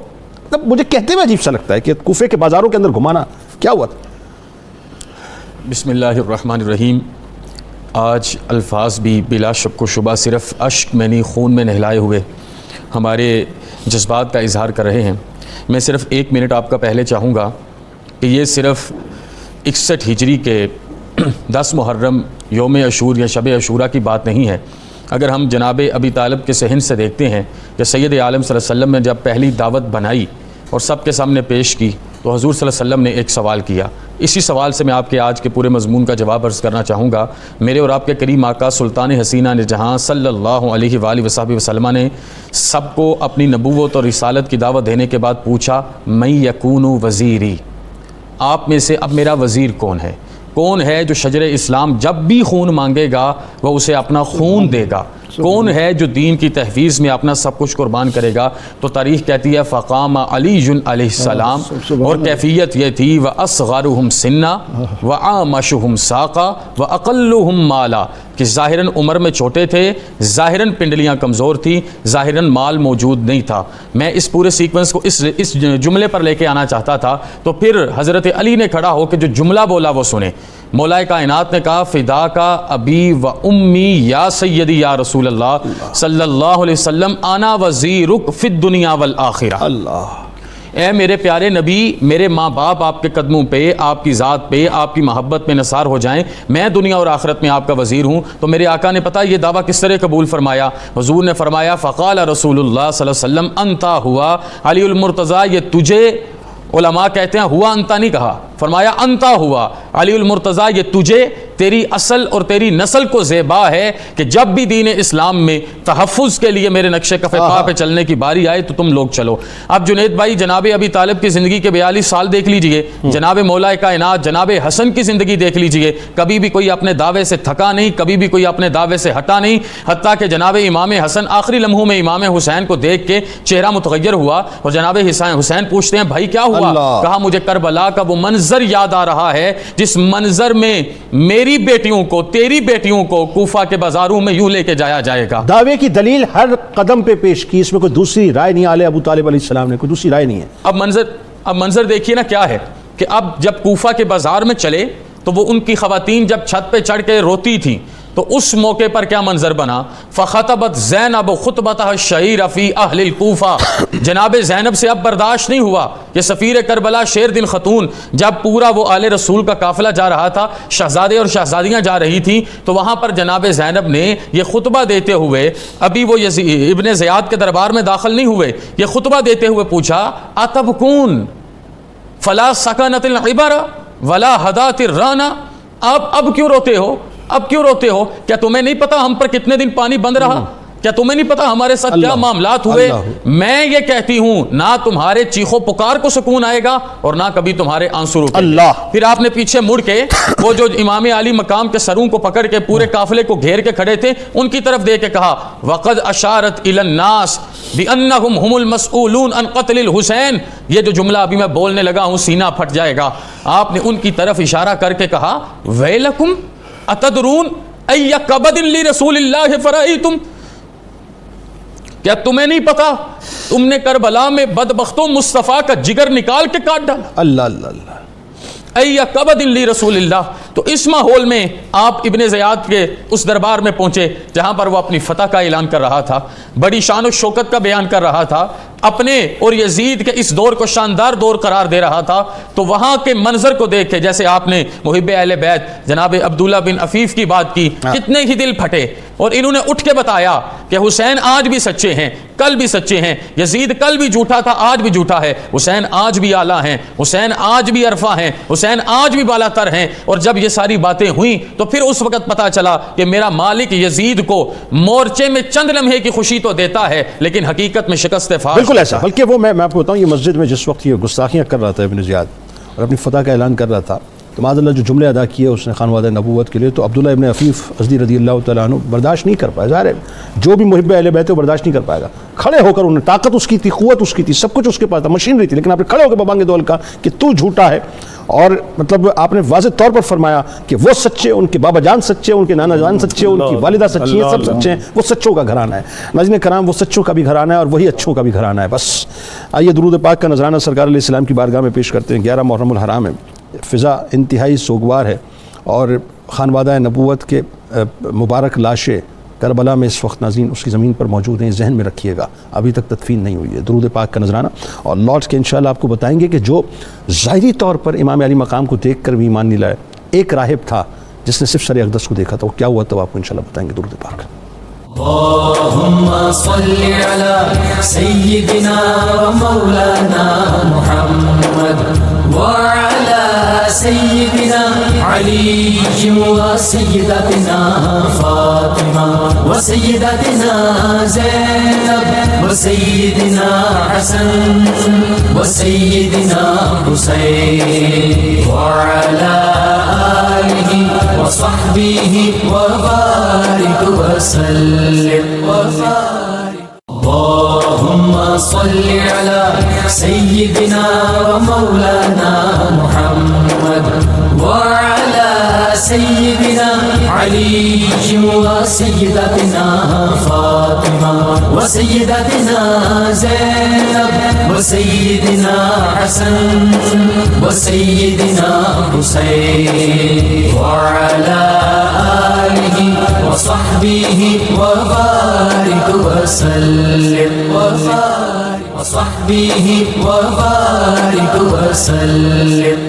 مجھے کہتے ہوئے عجیب سا لگتا ہے کہ کوفے کے بازاروں کے اندر گھمانا کیا ہوا تھا. بسم اللہ الرحمن الرحیم. آج الفاظ بھی بلا شک و شبہ صرف اشک میں نہیں خون میں نہلائے ہوئے ہمارے جذبات کا اظہار کر رہے ہیں. میں صرف 1 منٹ آپ کا پہلے چاہوں گا کہ یہ صرف 61 ہجری کے 10 محرم یوم عاشور یا شب عاشورہ کی بات نہیں ہے. اگر ہم جناب ابی طالب کے صحن سے دیکھتے ہیں کہ سید عالم صلی اللہ علیہ وسلم نے جب پہلی دعوت بنائی اور سب کے سامنے پیش کی تو حضور صلی اللہ علیہ وسلم نے ایک سوال کیا. اسی سوال سے میں آپ کے آج کے پورے مضمون کا جواب عرض کرنا چاہوں گا. میرے اور آپ کے کریم آقا سلطان حسینہ نے جہاں صلی اللہ علیہ وآلہ وصحبہ وسلم نے سب کو اپنی نبوت اور رسالت کی دعوت دینے کے بعد پوچھا من یکون وزیری, آپ میں سے اب میرا وزیر کون ہے, کون ہے جو شجر اسلام جب بھی خون مانگے گا وہ اسے اپنا خون دے گا. کون ہے جو دین کی تحفیظ میں اپنا سب کچھ قربان کرے گا؟ تو تاریخ کہتی ہے فقام علی علیہ السلام، اور کیفیت یہ تھی وَأَصْغَرُهُمْ سِنًّا وَأَعْمَشُهُمْ سَاقًا وَأَقَلُّهُمْ مَالًا، کہ ظاہراً عمر میں چھوٹے تھے، ظاہراً پنڈلیاں کمزور تھی، ظاہراً مال موجود نہیں تھا۔ میں اس پورے سیکوینس کو اس جملے پر لے کے آنا چاہتا تھا، تو پھر حضرت علی نے کھڑا ہو کے جو جملہ بولا وہ سنیں۔ مولا کائنات نے کہا فدا کا ابی و امی یا سیدی یا رسول اللہ صلی اللہ علیہ وسلم انا وزیرک فی الدنیا والآخرہ۔ اللہ، اے میرے پیارے نبی، میرے ماں باپ آپ کے قدموں پہ، آپ کی ذات پہ، آپ کی محبت میں نثار ہو جائیں، میں دنیا اور آخرت میں آپ کا وزیر ہوں۔ تو میرے آقا نے پتہ یہ دعویٰ کس طرح قبول فرمایا؟ حضور نے فرمایا فقال رسول اللہ صلی اللہ علیہ وسلم انتا ہوا علی المرتضیٰ، یہ تجھے، علماء کہتے ہیں ہوا انتا نہیں کہا، فرمایا انتا ہوا علی المرتضیٰ، یہ تجھے، تیری اصل اور تیری نسل کو زیبا ہے کہ جب بھی دین اسلام میں تحفظ کے لیے میرے نقش کف پا پہ چلنے کی باری آئے تو تم لوگ چلو۔ اب جنید بھائی، جناب ابی طالب کی زندگی کے 42 سال دیکھ لیجئے، جناب مولا کائنات جناب حسن کی زندگی دیکھ لیجئے، کبھی بھی کوئی اپنے دعوے سے تھکا نہیں، کبھی بھی کوئی اپنے دعوے سے ہٹا نہیں، حتیٰ کہ جناب امام حسن آخری لمحوں میں امام حسین کو دیکھ کے چہرہ متغیر ہوا، اور جناب حسین پوچھتے ہیں بھائی کیا ہوا؟ کہا مجھے کربلا کا وہ منظر یاد آ رہا ہے جس منظر میں میری بیٹیوں کو، تیری بیٹیوں کو کوفہ کے بازاروں میں یوں لے کے جایا جائے گا۔ دعوے کی دلیل ہر قدم پہ پیش کی، اس میں کوئی دوسری رائے نہیں، آل ابو طالب علیہ السلام نے کوئی دوسری رائے نہیں ہے۔ اب منظر دیکھیے نا کیا ہے کہ اب جب کوفہ کے بازار میں چلے تو وہ ان کی خواتین جب چھت پہ چڑھ کے روتی تھیں تو اس موقع پر کیا منظر بنا؟ فخطبت زینب خطبتها الشہیر فی اہل الکوفہ، جناب زینب سے اب برداشت نہیں ہوا کہ سفیر کربلا شیر دل خاتون، جب پورا وہ آل رسول کا قافلہ جا رہا تھا، شہزادے اور شہزادیاں جا رہی تھیں، تو وہاں پر جناب زینب نے یہ خطبہ دیتے ہوئے، ابھی وہ ابن زیاد کے دربار میں داخل نہیں ہوئے، یہ خطبہ دیتے ہوئے پوچھا اتبکون فلا سکنت العبر ولا ہدات الرانا، آپ اب کیوں روتے ہو؟ اب کیوں روتے ہو؟ کیا تمہیں نہیں پتا ہم پر کتنے دن پانی بند رہا؟ کیا تمہیں نہیں پتا ہمارے ساتھ کیا معاملات ہوئے؟ میں یہ کہتی ہوں نہ تمہارے چیخو پکار کو سکون آئے گا اور نہ کبھی تمہارے آنسو رکیں گے۔ پھر آپ نے پیچھے مڑ کے وہ جو امام علی مقام کے سروں کو پکڑ کے پورے قافلے کو گھیر کے کھڑے تھے ان کی طرف دیکھ کے کہا وقد اشارت الی الناس بانہم هم المسئولون عن قتل الحسین، یہ جو جملہ ابھی میں بولنے لگا ہوں سینہ پھٹ جائے گا۔ آپ نے ان کی طرف اشارہ کر کے کہا ویلکم اتدرون ای قبض لرسول اللہ فرائیتم، کیا تمہیں نہیں پتا تم نے کربلا میں بدبختوں مصطفیٰ کا جگر نکال کے کاٹ ڈالا؟ اللہ اللہ اللہ، ای قبض لرسول اللہ۔ تو اس ماحول میں آپ ابن زیاد کے اس دربار میں پہنچے جہاں پر وہ اپنی فتح کا اعلان کر رہا تھا، بڑی شان و شوکت کا بیان کر رہا تھا، اپنے اور یزید کے اس دور کو شاندار دور قرار دے رہا تھا۔ تو وہاں کے منظر کو دیکھ کے جیسے آپ نے محب اہل بیت جناب عبداللہ بن عفیف کی بات کی، کتنے ہی دل پھٹے، اور انہوں نے اٹھ کے بتایا کہ حسین آج بھی سچے ہیں، کل بھی سچے ہیں، یزید کل بھی جھوٹا تھا آج بھی جھوٹا ہے، حسین آج بھی اعلیٰ ہیں، حسین آج بھی عرفہ ہیں، حسین آج بھی بالا تر ہیں۔ اور جب یہ ساری باتیں ہوئیں تو پھر اس وقت پتا چلا کہ میرا مالک یزید کو مورچے میں چند لمحے کی خوشی تو دیتا ہے لیکن حقیقت میں شکست فاش۔ بالکل ایسا، بلکہ وہ میں آپ کو بتاؤں، یہ مسجد میں جس وقت یہ گستاخیاں کر رہا تھا ابن زیاد اور اپنی فتح کا اعلان کر رہا تھا تو معاذ اللہ جو جملے ادا کیے اس نے خانوادہ نبوت کے لیے، تو عبداللہ ابن عفیف ازدی رضی اللہ تعالیٰ عنہ برداشت نہیں کر پائے۔ ظاہر ہے جو بھی محب اہل بیت ہے وہ برداشت نہیں کر پائے گا، کھڑے ہو کر انہیں، طاقت اس کی تھی، قوت اس کی تھی، سب کچھ اس کے پاس تھا، مشینری تھی، لیکن آپ نے کھڑے ہو کے بابانگ دول کہا کہ تو جھوٹا ہے، اور مطلب آپ نے واضح طور پر فرمایا کہ وہ سچے، ان کے بابا جان سچے، ان کے نانا جان سچے، ان کی والدہ سچی ہیں، سب سچے ہیں، وہ سچوں کا گھرانہ ہے۔ ناظرین کرام، وہ سچوں کا بھی گھرانہ ہے اور وہی اچھوں کا بھی گھرانہ ہے۔ بس آئیے درود پاک کا نذرانہ سرکار علیہ السلام کی بارگاہ میں پیش کرتے ہیں۔ 11 محرم الحرام ہے، فضا انتہائی سوگوار ہے، اور خانوادہ نبوت کے مبارک لاشیں کربلا میں اس وقت ناظرین اس کی زمین پر موجود ہیں، ذہن میں رکھیے گا، ابھی تک تدفین نہیں ہوئی ہے۔ درود پاک کا نذرانہ، اور لوٹ کے انشاءاللہ آپ کو بتائیں گے کہ جو ظاہری طور پر امام علی مقام کو دیکھ کر بھی ایمان نہیں لائے، ایک راہب تھا جس نے صرف سر اقدس کو دیکھا تھا، وہ کیا ہوا تو آپ کو انشاءاللہ بتائیں گے۔ درود پاک۔ اللهم صل على سيدنا ومولانا محمد وعلى سيدنا علي وسيدتنا فاطمة وسيدتنا زينب وسيدنا حسن وسيدنا حسين وعلى آله وصحبه وبارك وسلم اللهم صل على سيدنا ومولانا محمد وعلى سيدنا علي وسيدتنا فاطمة وسيدتنا زينب وسيدنا حسن وسيدنا حسين وعلى آله وصحبه وبارك وسلم وصحبه وبارك وسلم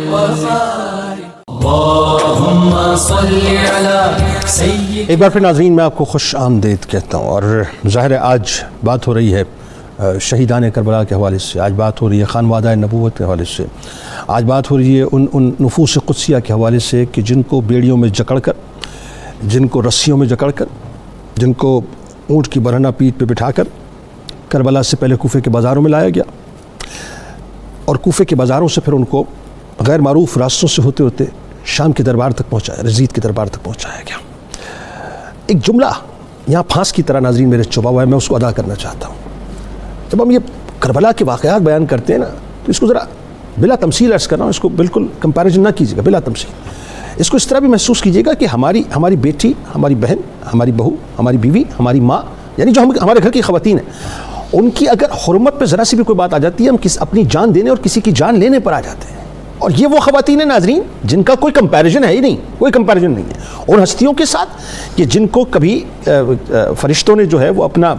اللهم صل على سيدنا. ایک بار پھر ناظرین میں آپ کو خوش آمدید کہتا ہوں، اور ظاہر ہے آج بات ہو رہی ہے شہیدان کربلا کے حوالے سے، آج بات ہو رہی ہے خانوادہ نبوت کے حوالے سے، آج بات ہو رہی ہے ان نفوس قدسیہ کے حوالے سے کہ جن کو بیڑیوں میں جکڑ کر، جن کو رسیوں میں جکڑ کر، جن کو اونٹ کی برہنہ پیٹھ پہ بٹھا کر کربلا سے پہلے کوفے کے بازاروں میں لایا گیا، اور کوفے کے بازاروں سے پھر ان کو غیر معروف راستوں سے ہوتے ہوتے شام کے دربار تک پہنچایا، یزید کے دربار تک پہنچایا گیا. ایک جملہ یہاں پھانس کی طرح ناظرین میرے چبھا ہوا ہے، میں اس کو ادا کرنا چاہتا ہوں. جب ہم یہ کربلا کے واقعات بیان کرتے ہیں نا، تو اس کو ذرا بلا تمثیل عرض کر رہا ہوں، اس کو بالکل کمپیریزن نہ کیجیے گا، بلا تمثیل. اس کو اس طرح بھی محسوس کیجیے گا کہ ہماری بیٹی، ہماری بہن، ہماری بہو، ہماری بیوی، ہماری ماں، یعنی جو ہمارے گھر کی خواتین ہیں، ان کی اگر حرمت پہ ذرا سی بھی کوئی بات آ جاتی ہے، ہم اپنی جان دینے اور کسی کی جان لینے پر آ جاتے ہیں. اور یہ وہ خواتین ہیں ناظرین جن کا کوئی کمپیریزن ہے ہی نہیں، کوئی کمپیریزن نہیں ہے ان ہستیوں کے ساتھ کہ جن کو کبھی فرشتوں نے جو ہے وہ اپنا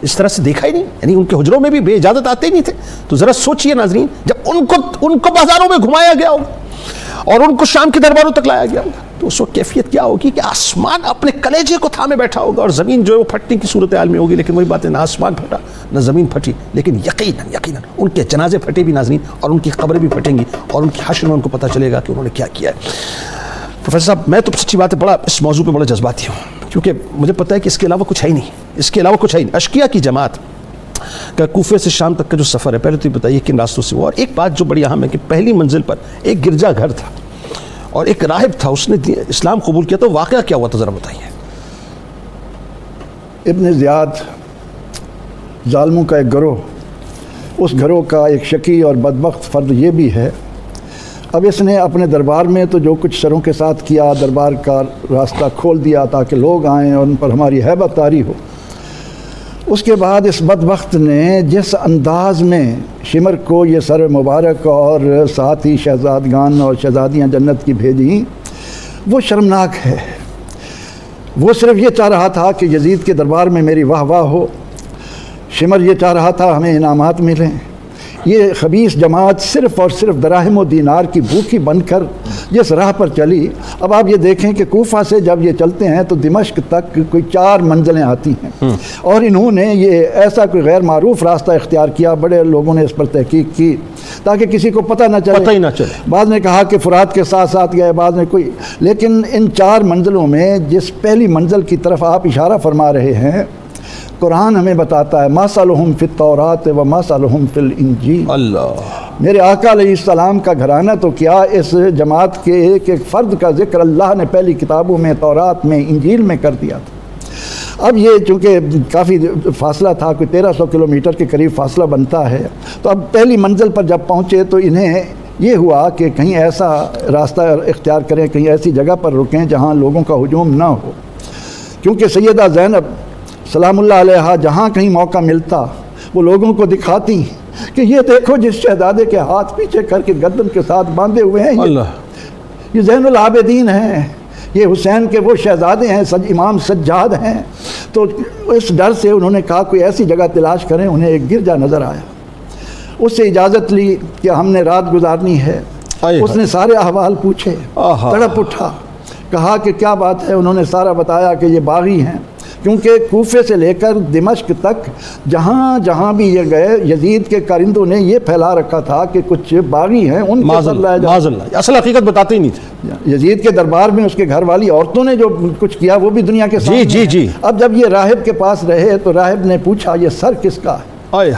اس طرح سے دیکھا ہی نہیں، یعنی ان کے حجروں میں بھی بے اجازت آتے ہی نہیں تھے. تو ذرا سوچئے ناظرین، جب ان کو بازاروں میں گھمایا گیا ہوگا اور ان کو شام کے درباروں تک لایا گیا ہوگا، تو اس وقت کیفیت کیا ہوگی کہ آسمان اپنے کلیجے کو تھامے بیٹھا ہوگا اور زمین جو ہے وہ پھٹنے کی صورتحال میں ہوگی. لیکن وہی بات ہے، نہ آسمان پھٹا نہ زمین پھٹی، لیکن یقیناً ان کے جنازے پھٹے بھی ناظرین، اور ان کی قبریں بھی پھٹیں گی، اور ان کی حشر میں ان کو پتہ چلے گا کہ انہوں نے کیا کیا ہے. پروفیسر صاحب، میں تو سچی بات ہے بڑا اس موضوع پہ بڑا جذباتی ہوں، کیونکہ مجھے پتہ ہے کہ اس کے علاوہ کچھ ہے ہی نہیں، اس کے علاوہ کچھ ہے ہی نہیں. اشقیاء کی جماعت کا کوفے سے شام تک کا جو سفر ہے، پہلے تو یہ بتائیے کن راستوں سے ہوا. اور ایک بات جو بڑی اہم ہے کہ پہلی منزل پر ایک گرجا گھر تھا اور ایک راہب تھا، اس نے اسلام قبول کیا. تو واقعہ کیا ہوا تھا ذرا بتائیے. ابن زیاد ظالموں کا ایک گروہ، اس گروہ کا ایک شقی اور بدبخت فرد یہ بھی ہے. اب اس نے اپنے دربار میں تو جو کچھ سروں کے ساتھ کیا، دربار کا راستہ کھول دیا تاکہ لوگ آئیں اور ان پر ہماری ہیبت طاری ہو. اس کے بعد اس بدبخت نے جس انداز میں شمر کو یہ سر مبارک اور ساتھ ہی شہزادگان اور شہزادیاں جنت کی بھیجیں، وہ شرمناک ہے. وہ صرف یہ چاہ رہا تھا کہ یزید کے دربار میں میری واہ واہ ہو، شمر یہ چاہ رہا تھا ہمیں انعامات ملیں. یہ خبیث جماعت صرف اور صرف دراہم و دینار کی بھوکی بن کر جس راہ پر چلی. اب آپ یہ دیکھیں کہ کوفہ سے جب یہ چلتے ہیں تو دمشق تک کوئی 4 منزلیں آتی ہیں، اور انہوں نے یہ ایسا کوئی غیر معروف راستہ اختیار کیا. بڑے لوگوں نے اس پر تحقیق کی تاکہ کسی کو پتہ نہ چلے. بعض نے کہا کہ فرات کے ساتھ ساتھ گئے، بعض نے کوئی. لیکن ان 4 منزلوں میں جس پہلی منزل کی طرف آپ اشارہ فرما رہے ہیں، قرآن ہمیں بتاتا ہے مَثَلُهُمْ فِي التَّوْرَاةِ وَمَثَلُهُمْ فِي الْإِنْجِيلِ. اللہ، میرے آقا علیہ السلام کا گھرانہ تو کیا، اس جماعت کے ایک ایک فرد کا ذکر اللہ نے پہلی کتابوں میں، تورات میں، انجیل میں کر دیا تھا. اب یہ چونکہ کافی فاصلہ تھا، کوئی 1300 کلومیٹر کے قریب فاصلہ بنتا ہے، تو اب پہلی منزل پر جب پہنچے تو انہیں یہ ہوا کہ کہیں ایسا راستہ اختیار کریں، کہیں ایسی جگہ پر رکیں جہاں لوگوں کا ہجوم نہ ہو. کیونکہ سیدہ زینب سلام اللہ علیہا جہاں کہیں موقع ملتا وہ لوگوں کو دکھاتی کہ یہ دیکھو جس شہزادے کے ہاتھ پیچھے کر کے گردن کے ساتھ باندھے ہوئے ہیں، یہ زین العابدین ہیں، یہ حسین کے وہ شہزادے ہیں، امام سجاد ہیں. تو اس ڈر سے انہوں نے کہا کوئی ایسی جگہ تلاش کریں. انہیں ایک گرجا نظر آیا، اس سے اجازت لی کہ ہم نے رات گزارنی ہے. اس نے سارے احوال پوچھے، تڑپ اٹھا، کہا کہ کیا بات ہے. انہوں نے سارا بتایا کہ یہ باغی ہیں، کیونکہ کوفے سے لے کر دمشق تک جہاں جہاں بھی یہ گئے یزید کے کارندوں نے یہ پھیلا رکھا تھا کہ کچھ باغی ہیں، ان کے اللہ اصل حقیقت بتاتے ہی نہیں تھے. یزید کے دربار میں اس کے گھر والی عورتوں نے جو کچھ کیا وہ بھی دنیا کے سامنے. جی. اب جب یہ راہب کے پاس رہے تو راہب نے پوچھا یہ سر کس کا ہے،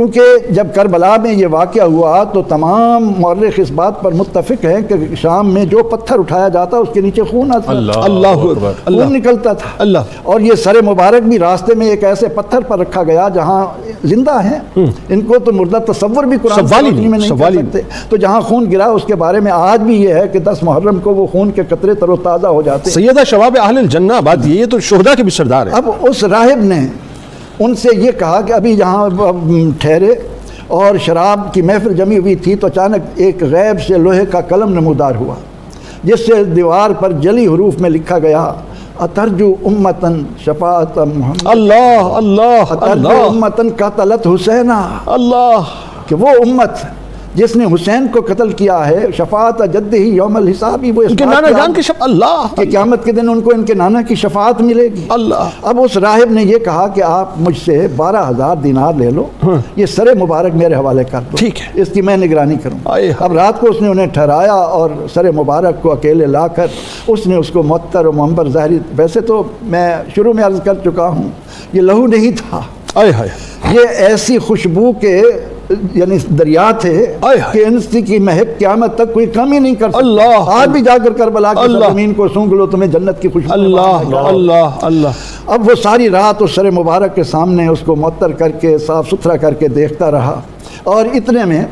کیونکہ جب کربلا میں یہ واقعہ ہوا تو تمام مورخ اس بات پر متفق ہیں کہ شام میں جو پتھر اٹھایا جاتا اس کے نیچے خون آتا، اللہ اکبر، خون نکلتا تھا، اللہ۔ اور یہ سر مبارک بھی راستے میں ایک ایسے پتھر پر رکھا گیا جہاں زندہ ہیں، ان کو تو مردہ تصور بھی قرآن سوال ہی میں نہیں سوال کر ہی سکتے، تو جہاں خون گرا اس کے بارے میں آج بھی یہ ہے کہ 10 محرم کو وہ خون کے قطرے تر و تازہ ہو جاتے ہیں۔ سیدہ شباب اہل الجنہ، بات یہ تو شہداء کے بھی سردار ہیں۔ اب اس راہب نے ان سے یہ کہا کہ ابھی یہاں ٹھہرے اور شراب کی محفل جمی ہوئی تھی تو اچانک ایک غیب سے لوہے کا قلم نمودار ہوا جس سے دیوار پر جلی حروف میں لکھا گیا اترجو امتن شفاعت محمد، اللہ اللہ اترجو اللہ امتن قتلت حسینہ، اللہ، کہ وہ امت جس نے حسین کو قتل کیا ہے، شفاعت جد ہی یوم الحساب، وہ اس ان کے بات نانا کی جان کی شب، اللہ کہ قیامت کے دن ان کو ان کے نانا کی شفاعت ملے گی۔ اللہ۔ اب اس راہب نے یہ کہا کہ آپ مجھ سے 12,000 دینار لے لو، یہ سر مبارک میرے حوالے کر دو، ٹھیک ہے، اس کی میں نگرانی کروں۔ آئے۔ اب رات کو اس نے انہیں ٹھہرایا اور سر مبارک کو اکیلے لا کر اس نے اس کو معطر و منبر ظاہری، ویسے تو میں شروع میں عرض کر چکا ہوں یہ لہو نہیں تھا، آئے ہائے، یہ ایسی خوشبو کے یعنی دریا تھے آئے ہائے۔ کہ ان کی مہک قیامت تک کوئی کم ہی نہیں کر سکتا۔ اللہ، آج بھی جا کر کربلا کی اللہ، زمین کو سونگھ لو، تمہیں جنت کی خوشبو اللہ اللہ اللہ۔ اب وہ ساری رات اس سر مبارک کے سامنے اس کو معطر کر کے صاف ستھرا کر کے دیکھتا رہا، اور اتنے میں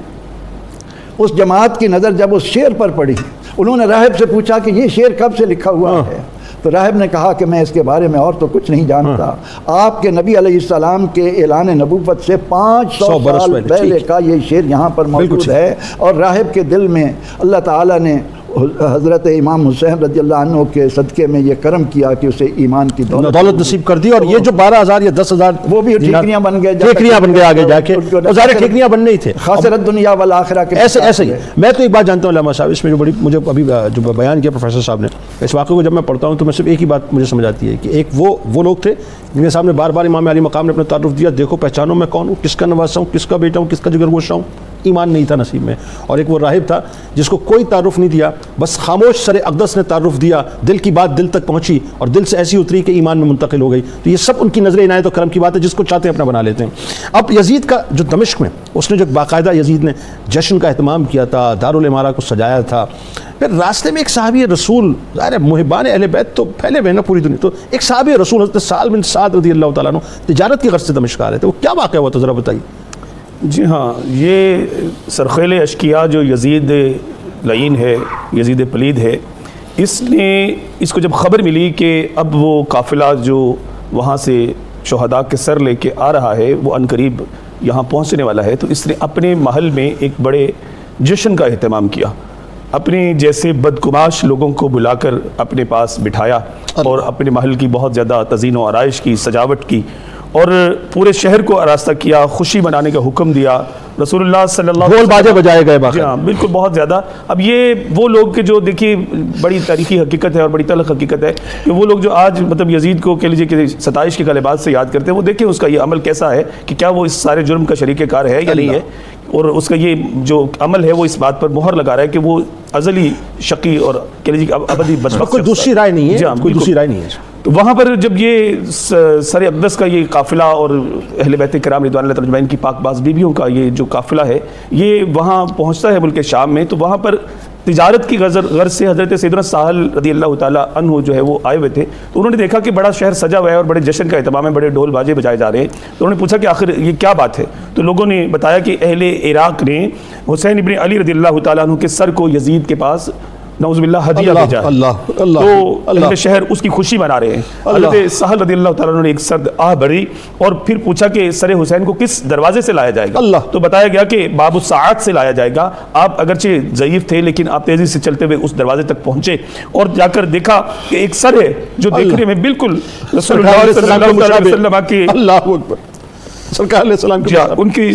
اس جماعت کی نظر جب اس شعر پر پڑی، انہوں نے راہب سے پوچھا کہ یہ شعر کب سے لکھا ہوا ہے؟ تو راہب نے کہا کہ میں اس کے بارے میں اور تو کچھ نہیں جانتا، آپ کے نبی علیہ السلام کے اعلان نبوت سے 500 برس سال پہلے کا یہ شعر یہاں پر موجود ہے، اور راہب کے دل میں اللہ تعالیٰ نے حضرت امام حسین رضی اللہ عنہ کے صدقے میں یہ کرم کیا کہ اسے ایمان کی دولت نصیب کر دی، اور یہ جو 12,000 یا 10,000 وہ بھی ٹھیکریاں بن گئے، ٹھیکریاں بن گئے آگے جا کے، اور سارے ٹھیکریاں بننے ہی تھے، خاسرت دنیا والآخرہ کے ایسے ہی۔ میں تو ایک بات جانتا ہوں علامہ صاحب، اس میں جو بڑی مجھے ابھی جو بیان کیا پروفیسر صاحب نے، اس واقعے کو جب میں پڑھتا ہوں تو میں صرف ایک ہی بات مجھے سمجھ آتی ہے کہ ایک وہ لوگ تھے جن کے سامنے بار بار امام علی مقام نے اپنا تعارف دیا، دیکھو پہچانو میں کون ہوں، کس کا نواسا ہوں، کس کا بیٹا ہوں، کس کا جگر گوشہ ہوں، ایمان نہیں تھا نصیب میں۔ اور ایک وہ راہب تھا جس کو کوئی تعارف نہیں دیا، بس خاموش سر اقدس نے تعارف دیا، دل کی بات دل تک پہنچی اور دل سے ایسی اتری کہ ایمان میں منتقل ہو گئی۔ تو یہ سب ان کی نظر عنایت و کرم کی بات ہے، جس کو چاہتے ہیں اپنا بنا لیتے ہیں۔ اب یزید کا جو دمشق میں اس نے جو باقاعدہ یزید نے جشن کا اہتمام کیا تھا، دارالامارہ کو سجایا تھا، پھر راستے میں ایک صحابی رسول، ظاہر محبان اہل بیت تو پھیلے ہوئے نا پوری دنیا، تو ایک صحابی رسول حضرت سہل بن سعد رضی اللہ تعالیٰ عنہ تجارت کی غرض سے دمشق آ رہے تھے، وہ کیا واقعہ ہوا تو ذرا بتائیے۔ جی ہاں، یہ سرخیل اشکیا جو یزید لعین ہے، یزید پلید ہے، اس کو جب خبر ملی کہ اب وہ قافلہ جو وہاں سے شہداء کے سر لے کے آ رہا ہے وہ عنقریب یہاں پہنچنے والا ہے، تو اس نے اپنے محل میں ایک بڑے جشن کا اہتمام کیا، اپنے جیسے بدگماش لوگوں کو بلا کر اپنے پاس بٹھایا اور اپنے محل کی بہت زیادہ تزئین و آرائش کی، سجاوٹ کی، اور پورے شہر کو آراستہ کیا، خوشی منانے کا حکم دیا۔ رسول اللہ صلی اللہ علیہ وسلم ڈھول باجے بجائے گئے باقی۔ جی ہاں بالکل، بہت زیادہ۔ اب یہ وہ لوگ کہ جو دیکھیے بڑی تاریخی حقیقت ہے اور بڑی تلخ حقیقت ہے کہ وہ لوگ جو آج مطلب یزید کو کہہ لیجیے کہ ستائش کے کلمات سے یاد کرتے ہیں، وہ دیکھیں اس کا یہ عمل کیسا ہے کہ کیا وہ اس سارے جرم کا شریک کار ہے یا نہیں ہے، اور اس کا یہ جو عمل ہے وہ اس بات پر مہر لگا رہا ہے کہ وہ ازلی شقی اور کہہ لیجیے کہ ابدی بدبخت، کوئی دوسری رائے نہیں ہے، کوئی دوسری رائے نہیں ہے۔ تو وہاں پر جب یہ سر اقدس کا یہ قافلہ اور اہل بیت کرام رضوان اللہ تعالیٰ اجمعین کی پاک باز بیویوں کا یہ جو قافلہ ہے یہ وہاں پہنچتا ہے ملک شام میں، تو وہاں پر تجارت کی غرض سے حضرت سیدنا سہل رضی اللہ تعالیٰ عنہ جو ہے وہ آئے ہوئے تھے، تو انہوں نے دیکھا کہ بڑا شہر سجا ہوا ہے اور بڑے جشن کا اہتمام ہے، بڑے ڈھول باجے بجائے جا رہے ہیں، تو انہوں نے پوچھا کہ آخر یہ کیا بات ہے؟ تو لوگوں نے بتایا کہ اہل عراق نے حسین ابن علی رضی اللہ تعالیٰ عنہ کے سر کو یزید کے پاس نعوذ باللہ ہدیہ بھیجا ہے، تو اہل شہر اس کی خوشی منا رہے ہیں۔ حضرت سہل رضی اللہ تعالیٰ عنہ نے ایک سرد آہ بھری اور پھر پوچھا کہ سر حسین کو کس دروازے سے لایا جائے گا؟ تو بتایا گیا کہ باب الساعات سے لایا جائے گا۔ آپ اگرچہ ضعیف تھے لیکن آپ تیزی سے چلتے ہوئے اس دروازے تک پہنچے اور جا کر دیکھا کہ ایک سر ہے جو دیکھنے میں بالکل رسول اللہ صلی اللہ علیہ وسلم کی اللہ اکبر سرکار علیہ السلام کی ان کی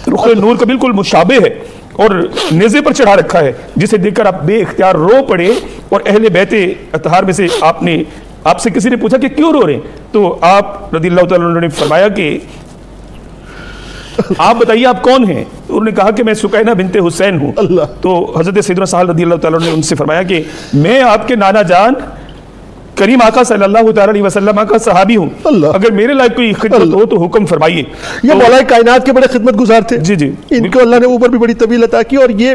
رخ نور کا بالکل مشابہ ہے اور نیزے پر چڑھا رکھا ہے، جسے دیکھ کر آپ بے اختیار رو پڑے، اور اہل بیت اطہار میں سے آپ سے کسی نے پوچھا کہ کیوں رو رہے ہیں؟ تو آپ رضی اللہ تعالیٰ عنہ نے فرمایا کہ آپ بتائیے آپ کون ہیں؟ انہوں نے کہا کہ میں سکینہ بنت حسین ہوں۔ تو حضرت سیدنا سہل رضی اللہ تعالیٰ عنہ نے ان سے فرمایا کہ میں آپ کے نانا جان کریم آقا صلی اللہ تعالی علیہ وسلم کا صحابی ہوں, اللہ. اگر میرے لائق کوئی خدمت ہو تو حکم فرمائیے. یہ مولا کائنات کے بڑے خدمت گزار تھے. جی جی, ان کو اللہ نے اوپر بھی بڑی طویل عطا کی, اور یہ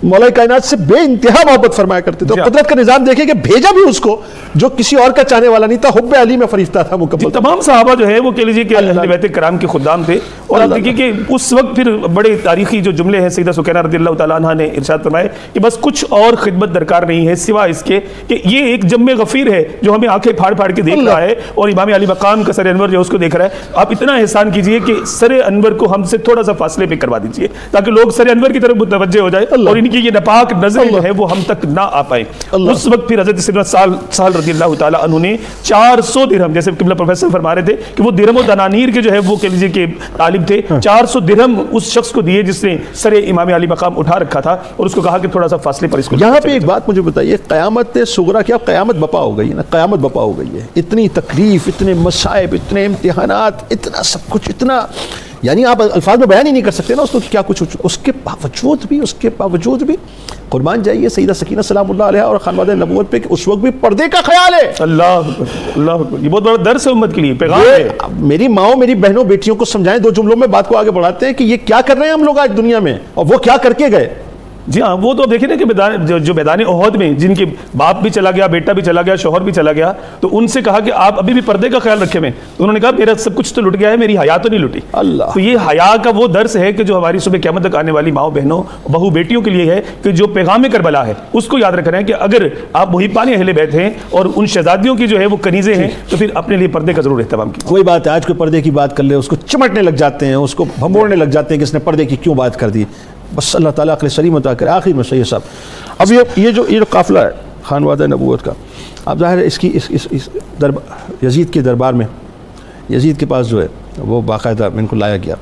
مولا کائنات سے بے انتہا محبت فرمایا کرتے تھے. اور قدرت کا نظام دیکھیں کہ بھیجا بھی اس کو جو کسی اور کا چاہنے والا نہیں تھا, حب علی میں فریفتہ تھا مکمل. تمام صحابہ جو ہے وہ کہہ لیجیے کہ اہل بیت کرام کے خدام تھے. اور آپ دیکھیے کہ اس وقت پھر بڑے تاریخی جو جملے ہیں سیدہ سکینہ رضی اللہ تعالیٰ عنہ نے ارشاد فرمائے کہ بس کچھ اور خدمت درکار نہیں ہے سوا اس کے کہ یہ ایک جم غفیر ہے جو ہمیں آنکھیں پھاڑ پھاڑ کے دیکھ رہا ہے, اور امام علی مقام کا سر انور جو اس کو دیکھ رہا ہے. آپ اتنا احسان کیجئے کہ سر انور کو ہم سے تھوڑا سا فاصلے پہ کروا دیجئے تاکہ لوگ سر انور کی طرف متوجہ ہو جائے اور ان کی یہ ناپاک نظر جو ہے وہ ہم تک نہ آ پائے. اس وقت پھر حضرت سیدنا سہل رضی اللہ تعالیٰ عنہ نے 400 درہم, جیسے قبلہ پروفیسر فرما رہے تھے کہ وہ درہم و دنانیر کے جو ہے وہ کہہ لیجیے کہ طالب تھے, 400 درہم اس شخص کو دیے جس نے سر امام علی مقام اٹھا رکھا تھا, اور اس کو کہا کہ تھوڑا سا فاصلے پر اس کو. یہاں پہ ایک بات مجھے بتائیے, قیامت صغریٰ کیا قیامت بپا ہو گئی ہے نا, قیامت بپا ہو گئی ہے. اتنی تکلیف, اتنے مصائب, اتنے امتحانات, اتنا سب کچھ, اتنا یعنی آپ الفاظ میں بیان ہی نہیں کر سکتے نا اس کو کیا کچھ. اس کے باوجود بھی قربان جائیے سیدہ سکینہ سلام اللہ علیہ اور خانوادہ نبوت پہ کہ اس وقت بھی پردے کا خیال ہے. اللہ اللہ اکبر, یہ بہت بڑا درس ہے امت کے لیے, پیغام ہے. میری ماؤں میری بہنوں بیٹیوں کو سمجھائیں, 2 جملوں میں بات کو آگے بڑھاتے ہیں کہ یہ کیا کر رہے ہیں ہم لوگ آج دنیا میں, اور وہ کیا کر کے گئے. جی ہاں, وہ تو دیکھیں نا کہ جو میدان احد میں جن کے باپ بھی چلا گیا, بیٹا بھی چلا گیا, شوہر بھی چلا گیا, تو ان سے کہا کہ آپ ابھی بھی پردے کا خیال رکھے ہوئے. تو انہوں نے کہا میرا سب کچھ تو لٹ گیا ہے, میری حیا تو نہیں لٹی. اللہ. تو یہ حیا کا وہ درس ہے کہ جو ہماری صبح قیامت تک آنے والی ماؤں بہنوں بہو بیٹیوں کے لیے ہے, کہ جو پیغام کربلا ہے اس کو یاد رکھ رہے ہیں کہ اگر آپ محبان اہل بیت ہیں اور ان شہزادیوں کی جو ہے وہ کنیزیں ہیں, تو پھر اپنے لیے پردے کا ضرور اہتمام کیجیے. کوئی بات ہے آج کوئی پردے کی بات کر لے اس کو چمٹنے لگ جاتے ہیں, اس کو بھمبوڑنے لگ جاتے ہیں کہ اس نے پردے کی کیوں بات کر دی. بس اللہ تعالیٰ عقل سلیم عطا کرے. آخر میں سید صاحب, اب یہ جو قافلہ ہے خانوادہ نبوت کا, اب ظاہر ہے اس کی اس یزید کے دربار میں, یزید کے پاس جو ہے وہ باقاعدہ ان کو لایا گیا.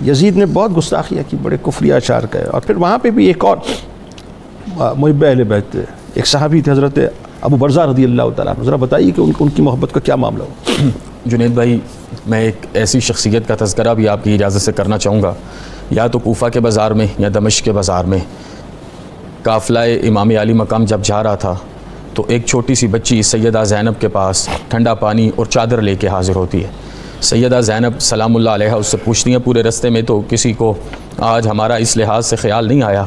یزید نے بہت گستاخیاں کی, بڑے کفری اشعار کہے, اور پھر وہاں پہ بھی ایک اور محب اہل بیت تھے, ایک صحابی تھے حضرت ابو برزہ رضی اللہ تعالیٰ عنہ. ذرا بتائیے کہ ان کی محبت کا کیا معاملہ ہو. جنید بھائی, میں ایک ایسی شخصیت کا تذکرہ بھی آپ کی اجازت سے کرنا چاہوں گا. یا تو کوفہ کے بازار میں یا دمشق کے بازار میں قافلہ امام علی مقام جب جا رہا تھا تو ایک چھوٹی سی بچی سیدہ زینب کے پاس ٹھنڈا پانی اور چادر لے کے حاضر ہوتی ہے. سیدہ زینب سلام اللہ علیہ اس سے پوچھتی ہیں پورے رستے میں تو کسی کو آج ہمارا اس لحاظ سے خیال نہیں آیا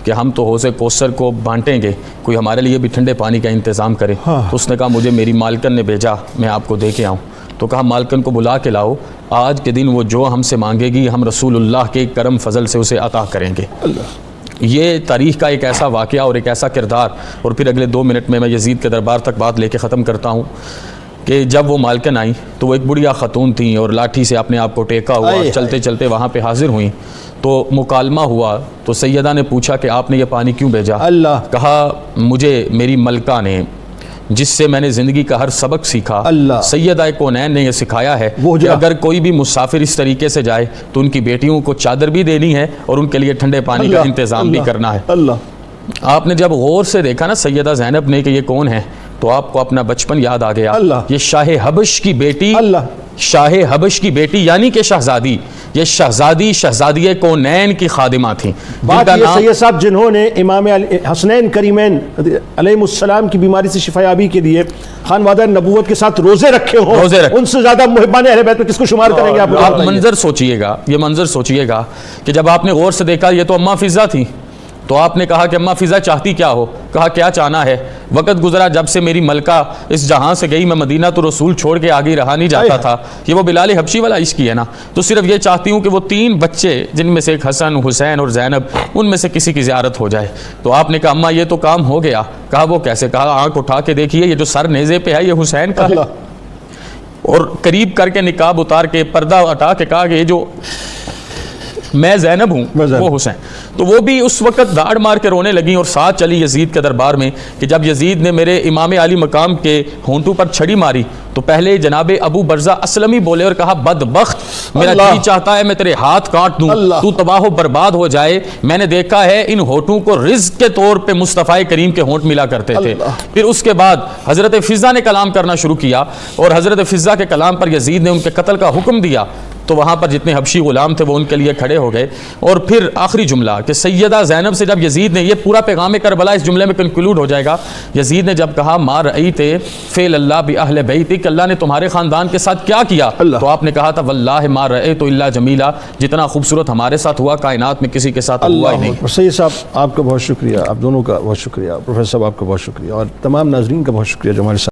کہ ہم تو حوض کوثر کو بانٹیں گے, کوئی ہمارے لیے بھی ٹھنڈے پانی کا انتظام کرے. تو اس نے کہا مجھے میری مالکن نے بھیجا, میں آپ کو دے کے آؤں. تو کہا مالکن کو بلا کے لاؤ, آج کے دن وہ جو ہم سے مانگے گی ہم رسول اللہ کے کرم فضل سے اسے عطا کریں گے. یہ تاریخ کا ایک ایسا واقعہ اور ایک ایسا کردار. اور پھر اگلے 2 منٹ میں یزید کے دربار تک بات لے کے ختم کرتا ہوں کہ جب وہ مالکن آئیں تو وہ ایک بڑھیا خاتون تھیں اور لاٹھی سے اپنے آپ کو ٹیکا ہوا, چلتے چلتے وہاں پہ حاضر ہوئیں. تو مکالمہ ہوا تو سیدہ نے پوچھا کہ آپ نے یہ پانی کیوں بھیجا. اللہ. کہا مجھے میری ملکہ نے, جس سے میں نے زندگی کا ہر سبق سیکھا, سیدہ کونین نے یہ سکھایا ہے کہ اگر کوئی بھی مسافر اس طریقے سے جائے تو ان کی بیٹیوں کو چادر بھی دینی ہے اور ان کے لیے ٹھنڈے پانی کا انتظام بھی کرنا ہے. آپ نے جب غور سے دیکھا نا سیدہ زینب نے کہ یہ کون ہے, تو آپ کو اپنا بچپن یاد آ گیا. یہ شاہ حبش کی بیٹی, شاہ حبش کی بیٹی یعنی کہ شہزادی, یہ شہزادی کونین کی خادمہ تھیں. بات یہ سید صاحب جنہوں نے امام حسنین کریمین علیہ السلام کی بیماری سے شفا یابی کے لیے خانوادہ نبوت کے ساتھ روزے رکھے ہوں, ان سے زیادہ محبان اہل بیت میں کس کو شمار کریں گے آپ؟ آپ منظر سوچئے گا, یہ منظر سوچئے گا کہ جب آپ نے غور سے دیکھا یہ تو اماں فضہ تھی, تو آپ نے کہا کہ اماں فضہ چاہتی کیا ہو؟ کہا کیا چاہنا ہے, وقت گزرا جب سے میری ملکہ اس جہاں سے گئی, میں مدینہ تو رسول چھوڑ کے آگے رہا نہیں جاتا تھا. یہ وہ بلال حبشی والا عشق ہے نا, تو صرف یہ چاہتی ہوں کہ وہ 3 بچے جن میں سے ایک حسن, حسین اور زینب, ان میں سے کسی کی زیارت ہو جائے. تو آپ نے کہا اماں یہ تو کام ہو گیا. کہا وہ کیسے؟ کہا آنکھ اٹھا کے دیکھیے یہ جو سر نیزے پہ ہے یہ حسین کا ہے. اور قریب کر کے نقاب اتار کے پردہ ہٹا کے کہا کہ یہ جو میں زینب ہوں وہ حسین. تو وہ بھی اس وقت داڑ مار کے رونے لگیں اور ساتھ چلی یزید کے دربار میں کہ جب یزید نے میرے امام علی مقام کے ہونٹوں پر چھڑی ماری تو پہلے جناب ابو برزہ اسلمی بولے اور کہا بدبخت, میرا جی چاہتا ہے میں تیرے ہاتھ کاٹ دوں, تو تباہ و برباد ہو جائے. میں نے دیکھا ہے ان ہونٹوں کو رزق کے طور پہ مصطفیٰ کریم کے ہونٹ ملا کرتے تھے. پھر اس کے بعد حضرت فضہ نے کلام کرنا شروع کیا اور حضرت فضہ کے کلام پر یزید نے ان کے قتل کا حکم دیا. تو وہاں پر جتنے حبشی غلام تھے وہ ان کے لیے کھڑے ہو گئے. اور پھر آخری جملہ کہ سیدہ زینب سے جب یزید نے, یہ پورا پیغام کربلا اس جملے میں کنکلوڈ ہو جائے گا, یزید نے جب کہا ما رأیت فعل اللہ باہل بیتی, کہ اللہ نے تمہارے خاندان کے ساتھ کیا کیا, تو آپ نے کہا تھا واللہ ما رأیت الا جمیلا, جتنا خوبصورت ہمارے ساتھ ہوا کائنات میں کسی کے ساتھ ہوا ہی نہیں. سید صاحب آپ کا بہت شکریہ, آپ دونوں کا بہت شکریہ, پروفیسر صاحب آپ کا بہت شکریہ, اور تمام ناظرین کا بہت شکریہ جو ہمارے ساتھ